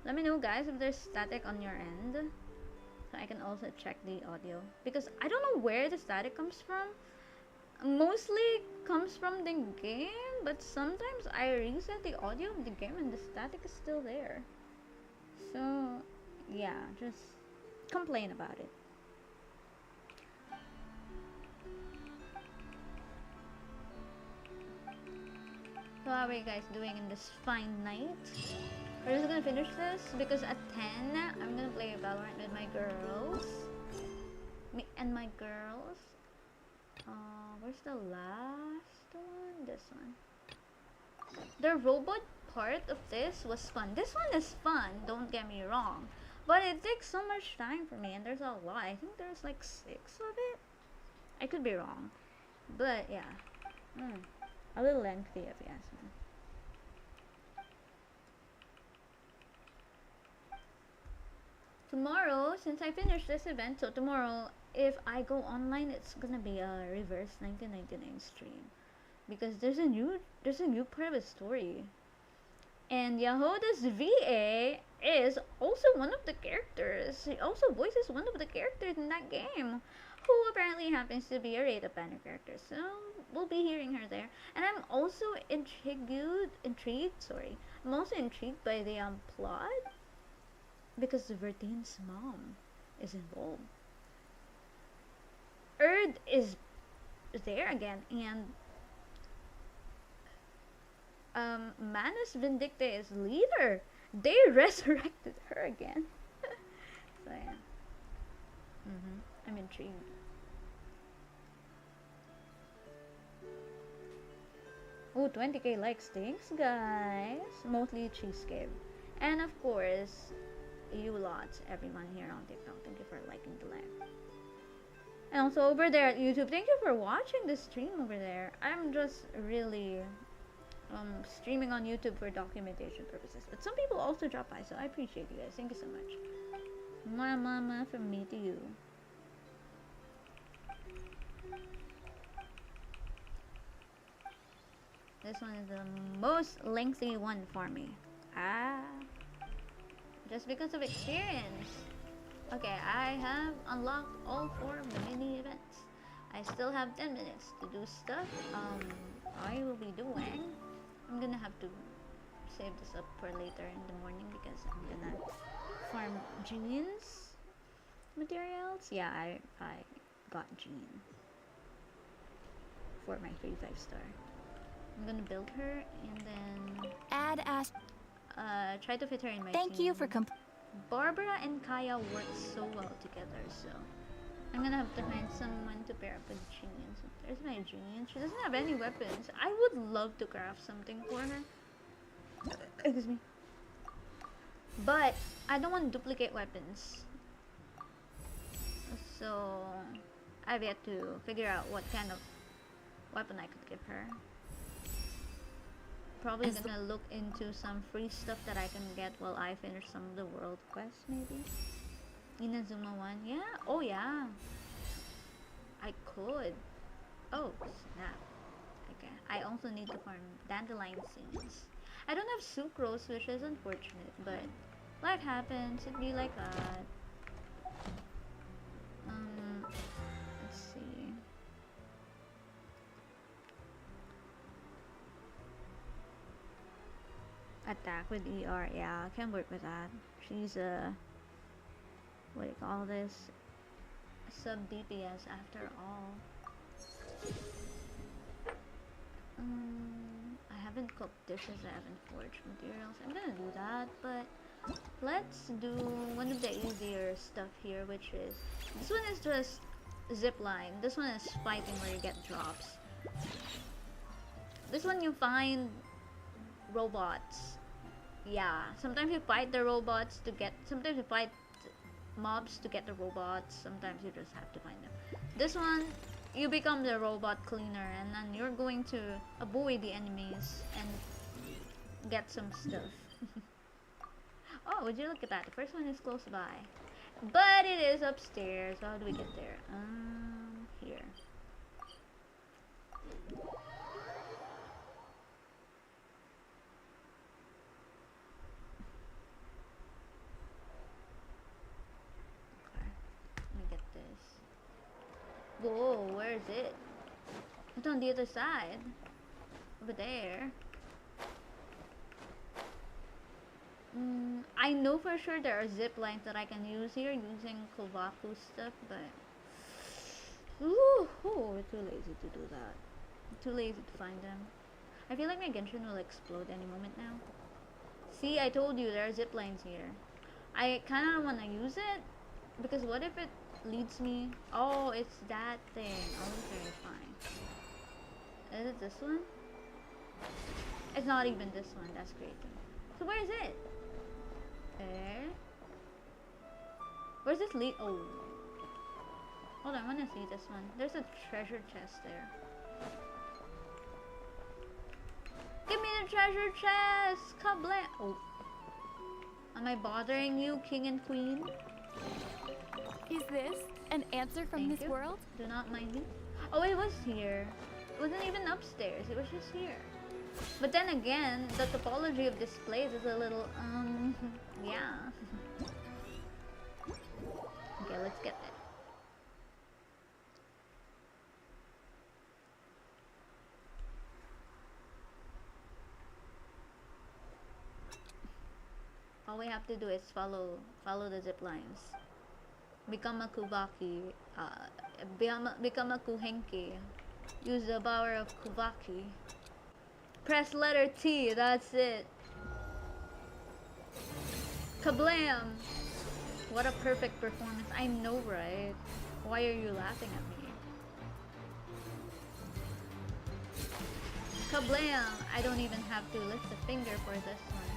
Let me know, guys, if there's static on your end, so I can also check the audio, because I don't know where the static comes from. Mostly comes from the game, but sometimes I reset the audio of the game and the static is still there. So yeah, just complain about it. So how are you guys doing in this fine night? We're just gonna finish this because at 10 I'm gonna play Valorant with my girls. Me and my girls. Where's the last one? This one. The robot part of this was fun. This one is fun, don't get me wrong. But it takes so much time for me, and there's a lot. I think there's like 6 of it. I could be wrong. But yeah. A little lengthy if you ask me. Tomorrow, since I finished this event, so tomorrow, if I go online, it's gonna be a reverse 1999 stream. Because there's a new part of the story. And Yahoda's VA is also one of the characters. He also voices one of the characters in that game, who apparently happens to be a Rate of Banner character. So we'll be hearing her there. And I'm also intrigued. I'm also intrigued by the plot because Verdine's mom is involved. Erd is there again, and Manus Vindicta is leader. They resurrected her again. So yeah. I'm intrigued. Oh, 20k likes. Thanks, guys. Mostly Cheesecake. And of course, you lots, everyone here on TikTok. Thank you for liking the live. And also over there at YouTube, thank you for watching the stream over there. I'm just really streaming on YouTube for documentation purposes. But some people also drop by, so I appreciate you guys. Thank you so much. Mama from me to you. This one is the most lengthy one for me. Just because of experience. Okay, I have unlocked all 4 of the mini events. I still have 10 minutes to do stuff. I will be doing. I'm gonna have to save this up for later in the morning because I'm gonna farm jeans materials. Yeah, I got jean for my 3-5 star. I'm gonna build her and then try to fit her in my Thank team. you for Barbara and Kaya work so well together, so I'm gonna have to find someone to pair up with Jean. So there's my Jean. She doesn't have any weapons. I would love to craft something for her. Excuse me. But I don't want to duplicate weapons. So I've yet to figure out what kind of weapon I could give her. Probably gonna look into some free stuff that I can get while I finish some of the world quests, maybe. Inazuma one, yeah. Oh yeah. I could. Oh snap. Okay. I also need to farm dandelion seeds. I don't have sucrose, which is unfortunate, but life happens. It'd be like that. Let's see. Attack with ER, yeah, I can work with that. She's a, what do you call this? Sub DPS after all. I haven't cooked dishes, I haven't forged materials. I'm gonna do that, but let's do one of the easier stuff here, which is, this one is just zip line. This one is fighting where you get drops. This one you find robots. Yeah, sometimes you fight the robots to get, sometimes you fight mobs to get the robots, sometimes you just have to find them. This one, you become the robot cleaner and then you're going to avoid the enemies and get some stuff. Oh, would you look at that? The first one is close by. But it is upstairs. How do we get there? Here. Whoa, where is it? It's on the other side. Over there. I know for sure there are zip lines that I can use here using Kovaku stuff, but we're too lazy to do that. Too lazy to find them. I feel like my Genshin will explode any moment now. See, I told you there are zip lines here. I kind of want to use it because what if it leads me? Oh, it's that thing. Okay, fine. Is it this one? It's not even this one. That's crazy. So where is it? There. Where's this lead? Oh. Hold on, I want to see this one. There's a treasure chest there. Give me the treasure chest! Kablam! Oh. Am I bothering you, king and queen? Is this an answer from Thank this you. world? Do not mind me. Oh, it was here. It wasn't even upstairs. It was just here. But then again, the topology of this place is a little, yeah. Okay, let's get it. All we have to do is follow the zip lines. Become a Kuvaki. Become a Kuhenki. Use the power of Kuvaki. Press letter T. That's it. Kablam! What a perfect performance. I know, right? Why are you laughing at me? Kablam! I don't even have to lift a finger for this one.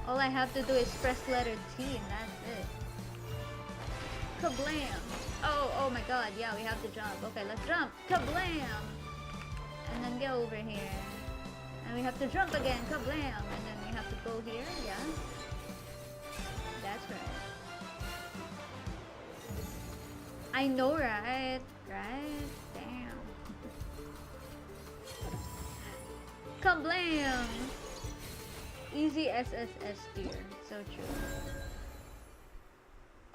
All I have to do is press letter T and that's it. Kablam! Oh my god, yeah, we have to jump. Okay, let's jump. Kablam! And then go over here. And we have to jump again. Kablam! And then we have to go here, yeah. That's right. I know, right? Right? Damn. Kablam! Easy SSS tier. So true.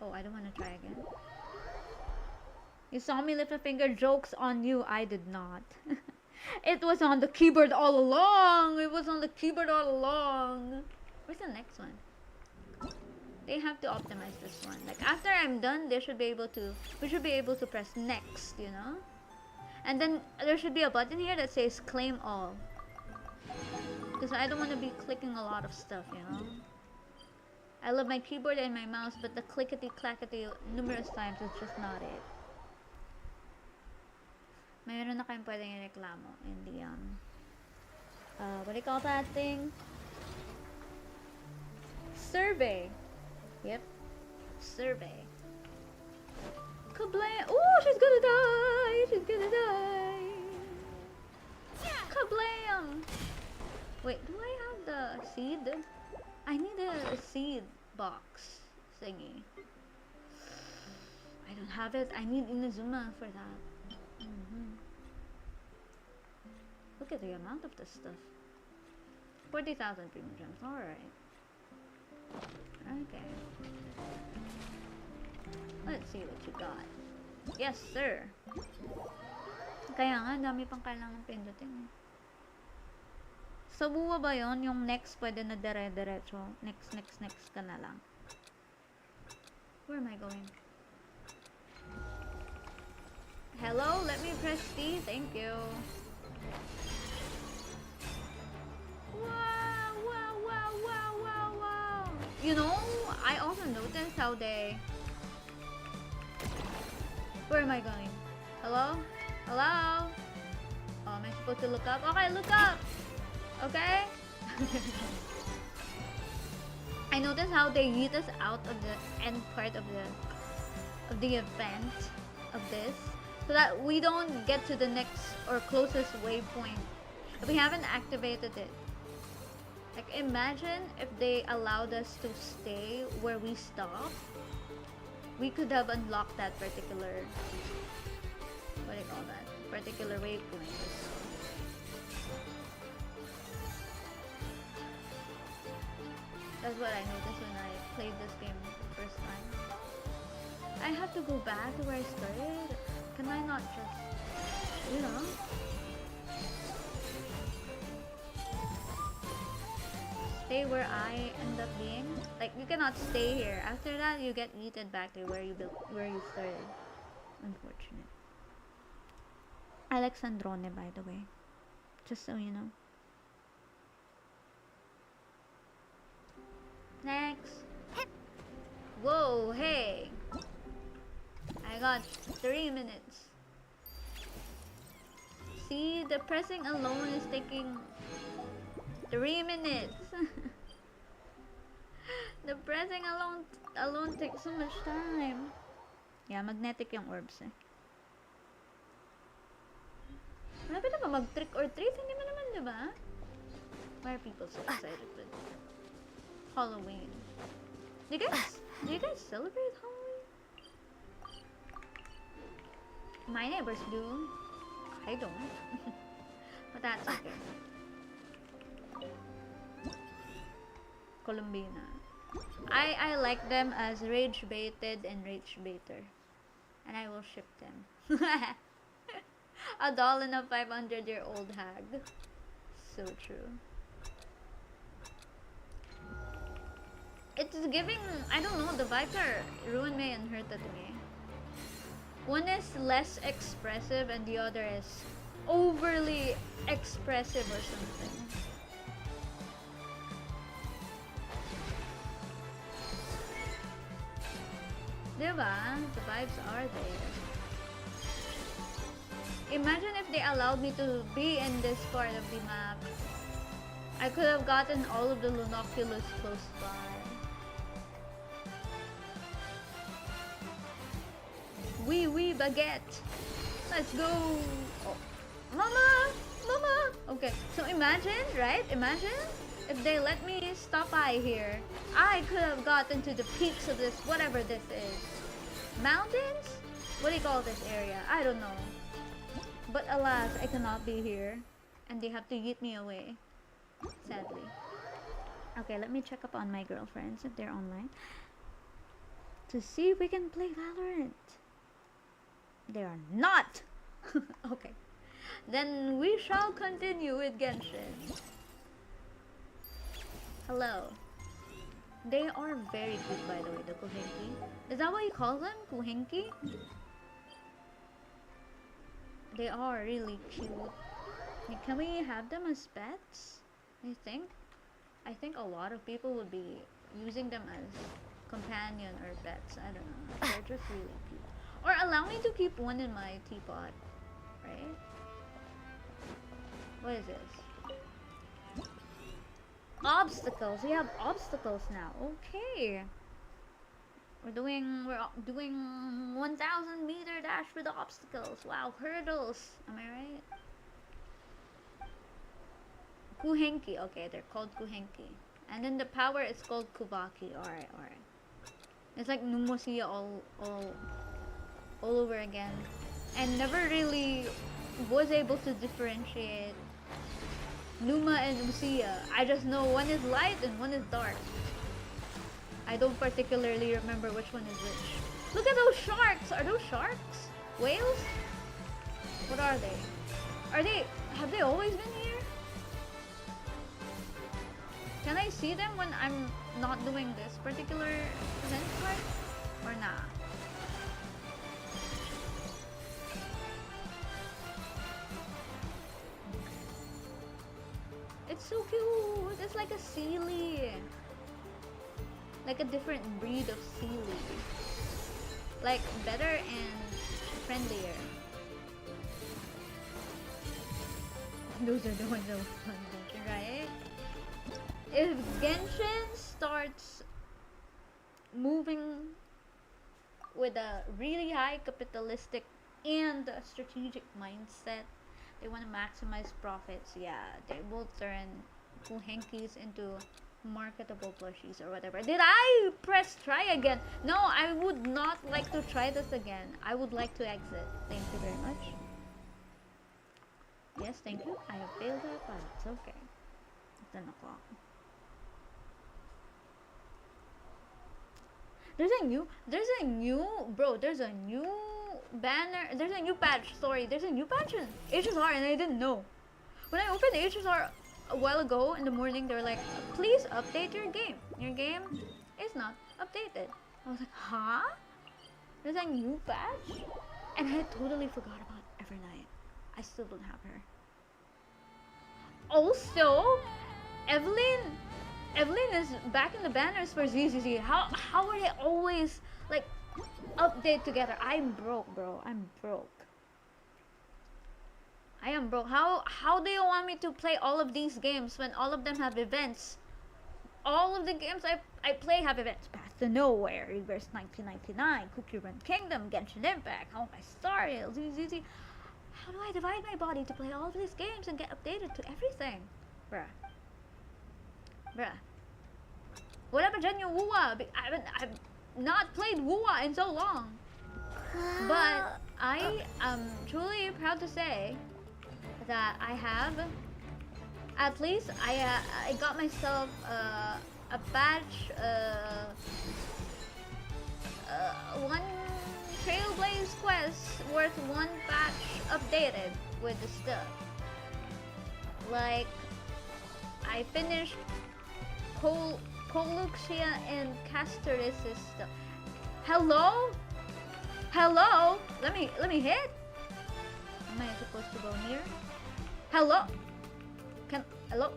Oh, I don't want to try again. You saw me lift a finger. Joke's on you. I did not. It was on the keyboard all along. It was on the keyboard all along. Where's the next one? They have to optimize this one. Like after I'm done, we should be able to press next, you know? And then there should be a button here that says claim all. Because I don't want to be clicking a lot of stuff, you know? I love my keyboard and my mouse, but the clickety-clackety numerous times is just not it. Mayroon na kayong pwedeng ireklamo in the, what do you call that thing? Survey. Yep. Survey. Kablam! Ooh, she's gonna die! She's gonna die! Kablam! Wait, do I have the seed? I need a seed box thingy. I don't have it. I need Inazuma for that. Look at the amount of this stuff. 40,000 premium gems. Alright. Okay. Let's see what you got. Yes, sir. Kaya nga, dami pang kailangan pindutin. Sa buwa ba yun? Yung next pwede na dire-diretso. Next ka na lang. Where am I going? Hello? Let me press T. Thank you. Wow, wow, wow, wow, wow, wow. You know, I also noticed how they... Where am I going? Hello? Hello? Oh, am I supposed to look up? Okay, look up! Okay? I noticed how they yeet us out of the end part of the event of this, so that we don't get to the next or closest waypoint if we haven't activated it. Like imagine if they allowed us to stay where we stopped, we could have unlocked that particular, what do you call that, particular waypoint. That's what I noticed when I played this game the first time. I have to go back to where I started. Can I not just, you know? stay where I end up being. Like, you cannot stay here. After that, you get yeeted back to where you started. Unfortunate. Alexandrone, by the way. Just so you know. Next. Whoa, hey. I got 3 minutes. See, the pressing alone is taking 3 minutes. The pressing alone takes so much time. Yeah, magnetic yung orbs eh. Malapit na ba mag-trick or treat? Hindi mo naman, diba? Why are people so excited with Halloween? Do you guys celebrate Halloween? My neighbors do. I don't. But that's okay. Columbina. I like them as rage baited and rage baiter. And I will ship them. A doll and a 500-year-old hag. So true. It's giving, I don't know, the vibes are Ruinmei and Herta to me. One is less expressive and the other is overly expressive or something. Diba? The vibes are there. Imagine if they allowed me to be in this part of the map. I could have gotten all of the Lunoculus close by. Oui, baguette. Let's go. Oh. Mama! Okay, so imagine, right? Imagine if they let me stop by here. I could have gotten to the peaks of this, whatever this is. Mountains? What do you call this area? I don't know. But alas, I cannot be here. And they have to yeet me away. Sadly. Okay, let me check up on my girlfriends if they're online. To see if we can play Valorant. They are not! Okay. Then we shall continue with Genshin. Hello. They are very cute, by the way, the Kuhenki. Is that what you call them? Kuhenki? They are really cute. Can we have them as pets? I think a lot of people would be using them as companion or pets. I don't know. They're just really cute. Or allow me to keep one in my teapot. Right? What is this? Obstacles. We have obstacles now. Okay. We're doing 1,000 meter dash with obstacles. Wow, hurdles. Am I right? Kuhenki. Okay, they're called Kuhenki. And then the power is called Kuvaki. Alright. It's like Numosiya all over again. And never really was able to differentiate Numa and Usia. I just know one is light and one is dark. I don't particularly remember which one is which. Look at those sharks! Are those sharks? Whales? What are they? Have they always been here? Can I see them when I'm not doing this particular event part? Or nah? It's so cute! It's like a Sealy. Like a different breed of Sealy. Like better and friendlier. Those are the ones that were fun, right? If Genshin starts moving with a really high capitalistic and strategic mindset, they want to maximize profits, yeah, they will turn Kuhenkis into marketable plushies or whatever. Did I press try again? No, I would not like to try this again. I would like to exit. Thank you very much. Yes, thank you. I have failed that, but it's okay. It's 10 o'clock. There's a new banner, there's a new patch in HSR and I didn't know. When I opened HSR, a while ago in the morning, they were like, please update your game. Your game is not updated. I was like, huh? There's a new patch? And I totally forgot about Evernight. I still don't have her. Also, Evelyn is back in the banners for ZZZ. How are they always like update together? I'm broke, bro. I'm broke. I am broke. How do you want me to play all of these games when all of them have events? All of the games I play have events. Path to Nowhere, Reverse 1999, Cookie Run Kingdom, Genshin Impact, How I Started, ZZZ. How do I divide my body to play all of these games and get updated to everything? Bruh. What happened to Genyo Wuwa? I've not played Wuwa in so long. But I am truly proud to say that I have, at least I got myself a patch, one Trailblaze quest worth one patch updated with the stuff. Like, I finished Coluxia and Castoris' stuff. Hello? Hello? Let me hit? Am I supposed to go near? Hello? Hello?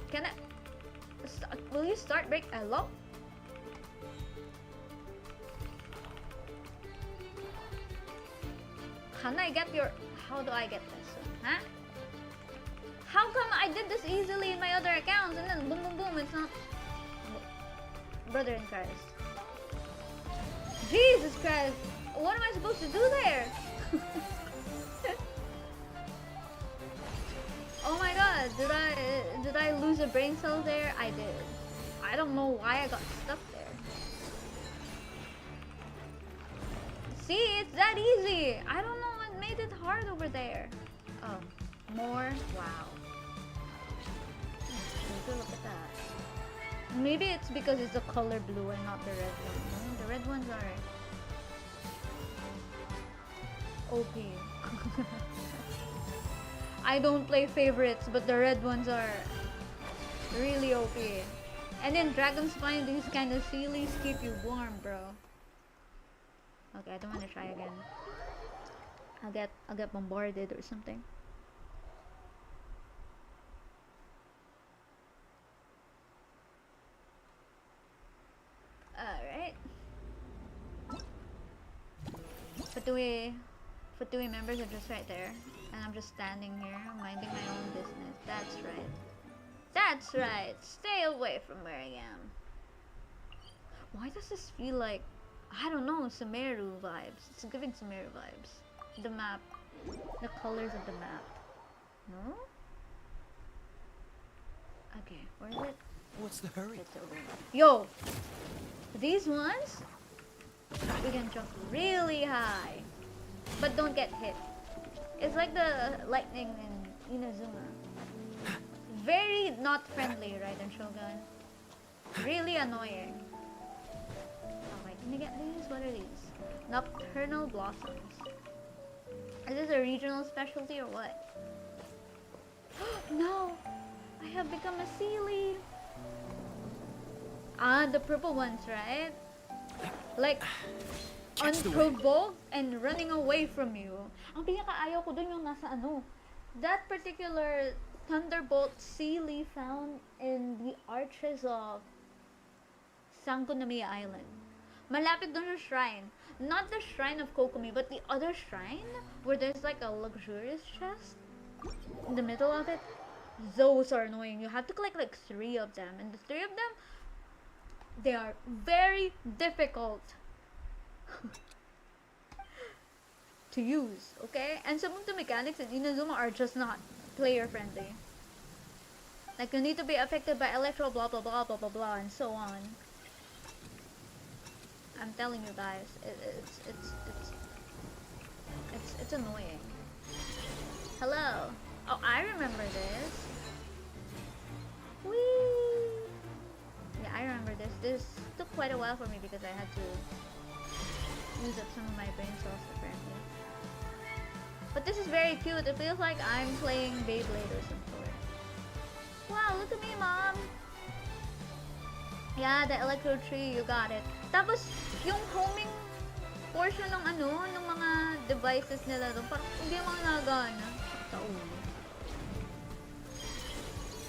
Can I? Will you start break? Hello? Can I get your? How do I get this? Huh? How come I did this easily in my other accounts and then boom boom boom, it's not? Brother in Christ. Jesus Christ! What am I supposed to do there? Oh my god, did I lose a brain cell there? I did. I don't know why I got stuck there. See, it's that easy. I don't know what made it hard over there. Oh, more? Wow. Take a look at that. Maybe it's because it's the color blue and not the red one. No, the red ones are OP. I don't play favorites, but the red ones are really OP. And then Dragon's Spine, these kind of sealies keep you warm, bro. Okay, I don't want to try again. I'll get bombarded or something. Alright. Fatui members are just right there. And I'm just standing here, minding my own business. That's right. That's right. Stay away from where I am. Why does this feel like, I don't know, Sumeru vibes? It's giving Sumeru vibes. The map. The colors of the map. No? Okay, where is it? What's the hurry? It's over. Yo! These ones, we can jump really high. But don't get hit. It's like the lightning in Inazuma. Very not friendly, right, in Shogun? Really annoying. Oh wait, can I get these? What are these? Nocturnal Blossoms. Is this a regional specialty or what? No! I have become a Sealy! Ah, the purple ones, right? Like, unprovoked and running away from you. Ang pinakaayaw ko dun yung nasa ano. That particular Thunderbolt Sealy found in the arches of Sangonami Island. Malapit dun sa shrine. Not the shrine of Kokomi, but the other shrine where there's like a luxurious chest in the middle of it. Those are annoying. You have to collect like 3 of them, and the 3 of them, they are very difficult to use, okay? And some of the mechanics in Inazuma are just not player friendly. Like, you need to be affected by electro blah blah blah blah blah blah and so on. I'm telling you guys, it's annoying. Hello. Oh, I remember this. Whee! Yeah, I remember this. This took quite a while for me because I had to use up some of my brain cells apparently. But this is very cute. It feels like I'm playing Beyblade or some sort. Wow, look at me, Mom. Yeah, the electro tree, you got it. Tapos, yung homing portion ng ng mga devices nila doon, parang hindi mga nagana. Sa ulo.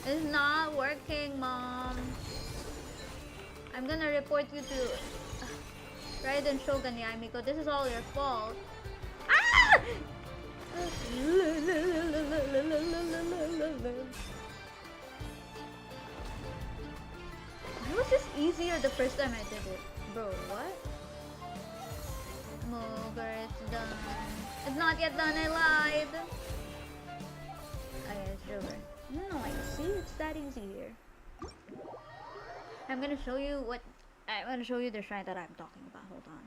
It's not working, Mom. I'm gonna report you to Raiden Shogun Yamiko. This is all your fault. Ah! It was just easier the first time I did it. Bro, what? Moger, it's done. It's not yet done, I lied. Oh yeah, sure. No, I see, it's that easy here. I'm gonna show you the shrine that I'm talking about. Hold on.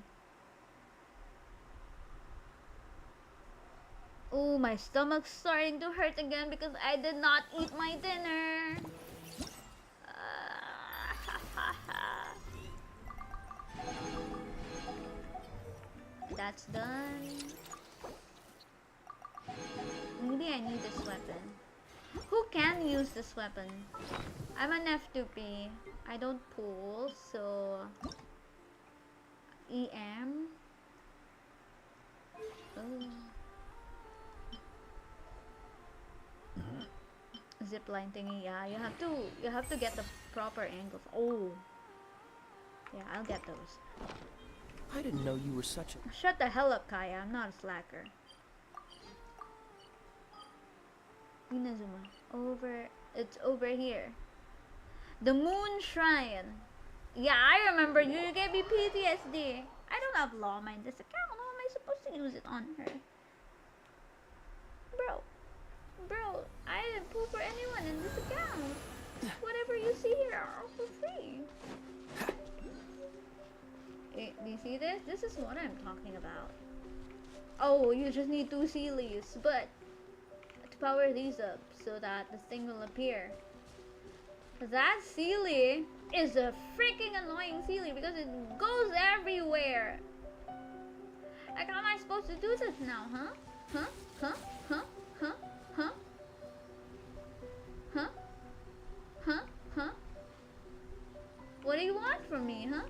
Oh, my stomach's starting to hurt again because I did not eat my dinner. That's done. Maybe I need this weapon. Who can use this weapon? I'm an F2P. I don't pull, so EM. Oh. Zipline thingy, yeah. You have to get the proper angles. Oh. Yeah, I'll get those. I didn't know you were such a... Shut the hell up, Kaya. I'm not a slacker. Inazuma. It's over here. The Moon Shrine. Yeah, I remember you. You gave me PTSD. I don't have Llama in this account. How am I supposed to use it on her? Bro, I didn't pull for anyone in this account. Whatever you see here are for free. Do you see this? This is what I'm talking about. Oh, you just need 2 Sealies, but to power these up so that this thing will appear. That Sealy is a freaking annoying Sealy because it goes everywhere. Like, how am I supposed to do this now, huh? Huh? Huh? Huh? Huh? Huh? Huh? Huh? Huh? What do you want from me, huh?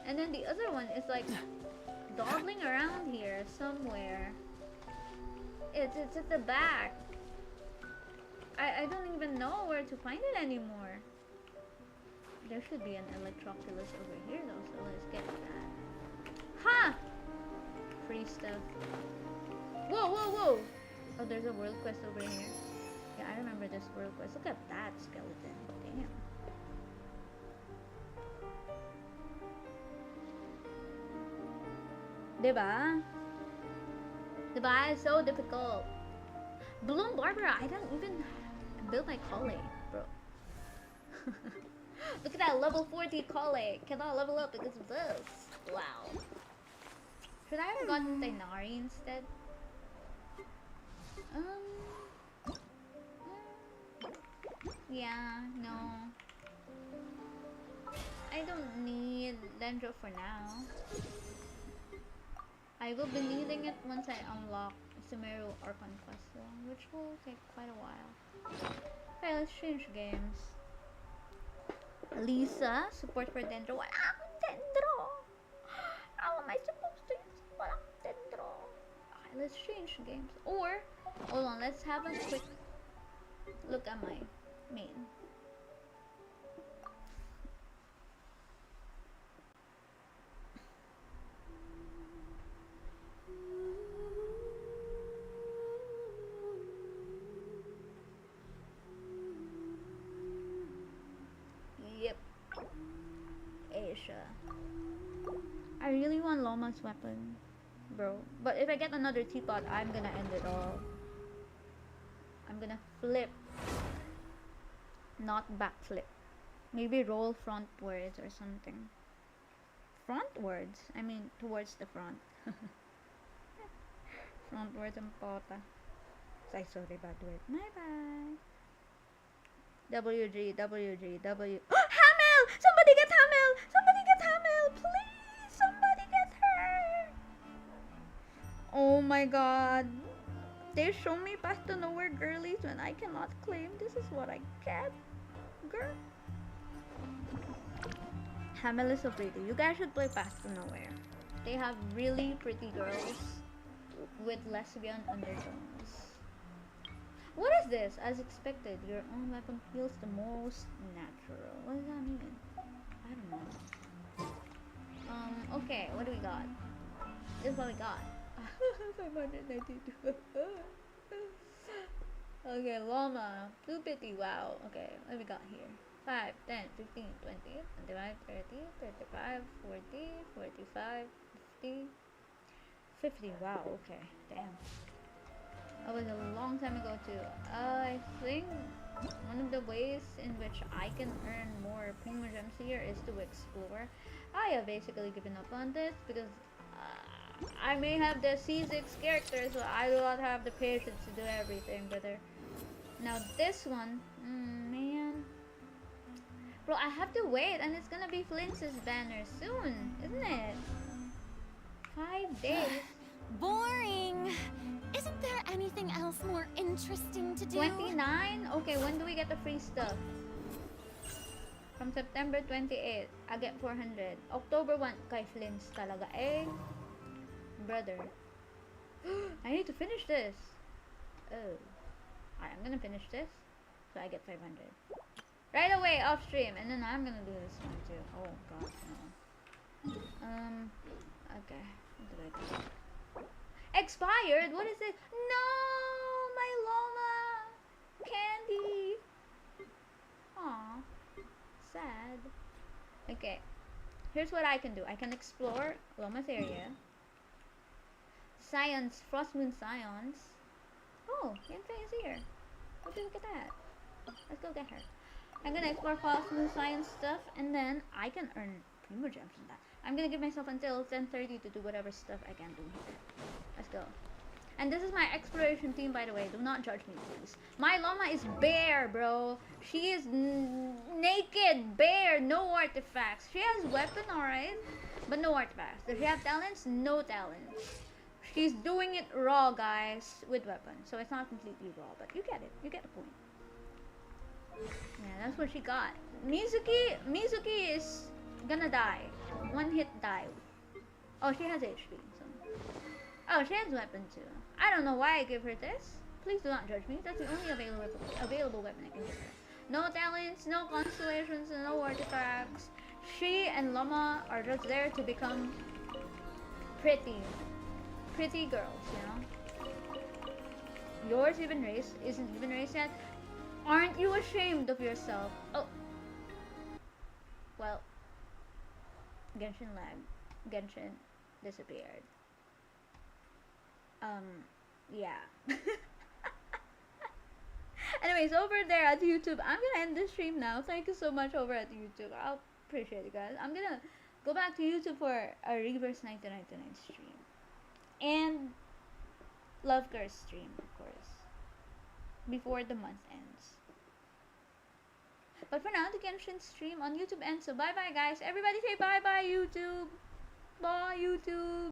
And then the other one is like dawdling around here somewhere. It's at the back. I don't even know where to find it anymore. There should be an Electroculus over here though, so let's get that. Ha! Free stuff. Whoa, whoa, whoa! Oh, there's a world quest over here. Yeah, I remember this world quest. Look at that skeleton. Damn. Diba? Diba? It's so difficult. Bloom Barbara, I don't even build my collie, bro. Look at that level 40 collie. Cannot level up because of this. Wow. Should I have gotten Tainari instead? Yeah, no. I don't need Dendro for now. I will be needing it once I unlock Sumeru Archon Quest, which will take quite a while. Okay, let's change games. Lisa, support for Dendro. Walang Dendro! How am I supposed to use walang Dendro? Okay, let's change games. Or, hold on, let's have a quick look at my main. Yep. Asia. I really want Loma's weapon, bro. But if I get another teapot, I'm gonna end it all. I'm gonna flip. Not backflip. Maybe roll frontwards or something. Frontwards? I mean, towards the front. Frontwards ang pota. Ay, sorry, bad word. Bye-bye. WG, WG, W... Hamel! Somebody get Hamel! Somebody get Hamel! Please! Somebody get her! Oh my god. They show me Path to Nowhere girlies when I cannot claim this is what I get. Girl. Hamel is so pretty. You guys should play Path to Nowhere. They have really pretty girls with lesbian undertones. What is this? As expected, your own weapon feels the most natural. What does that mean? I don't know. Okay, what do we got? This is what we got. 592. Okay, llama. 250. Wow. Okay, what do we got here? 5, 10, 15, 20, 25, 30, 35, 40, 45, 50. 50. Wow, okay. Damn. That was a long time ago too. I think one of the ways in which I can earn more primo gems here is to explore. I have basically given up on this because I may have the C6 character, so I do not have the patience to do everything, brother. Now this one, man. Bro, I have to wait, and it's gonna be Flintz's banner soon, isn't it? 5 days. Boring. Isn't there anything else more interesting to do? 29? Okay, when do we get the free stuff? From September 28, I get 400. October 1, kay Flint's talaga. Eh, brother. I need to finish this. Oh. Alright, I'm gonna finish this. So I get 500. Right away, off stream. And then I'm gonna do this one too. Oh, God, no. Okay. What did I do? Expired? What is it? No! My llama! Candy! Aw. Sad. Okay. Here's what I can do. I can explore Llama's area. Scions, Frost Moon Scions. Oh, Yanfei is here. Let's look at that. Let's go get her. I'm gonna explore Frost Moon Science stuff, and then I can earn primo gems from that. I'm gonna give myself until 10:30 to do whatever stuff I can do here. Let's go. And this is my exploration team, by the way. Do not judge me, please. My llama is bare, bro. She is naked, bare, no artifacts. She has weapon, alright, but no artifacts. Does she have talents? No talents. She's doing it raw, guys, with weapon. So it's not completely raw, but you get it. You get the point. Yeah, that's what she got. Mizuki is gonna die. One hit die. Oh, she has HP. So. Oh, she has weapon too. I don't know why I give her this. Please do not judge me. That's the only available weapon I can give her. No talents, no constellations, and no artifacts. She and Llama are just there to become pretty girls, you know. Yours isn't even raised yet. Aren't you ashamed of yourself? Oh. Well, Genshin lag. Genshin disappeared. Yeah. Anyways, over there at YouTube, I'm gonna end the stream now. Thank you so much over at YouTube. I'll appreciate it, guys. I'm gonna go back to YouTube for a Reverse 1999 stream. And Love Curse stream, of course. Before the month ends. But for now, the Genshin stream on YouTube ends. So bye-bye, guys. Everybody say bye-bye, YouTube. Bye, YouTube.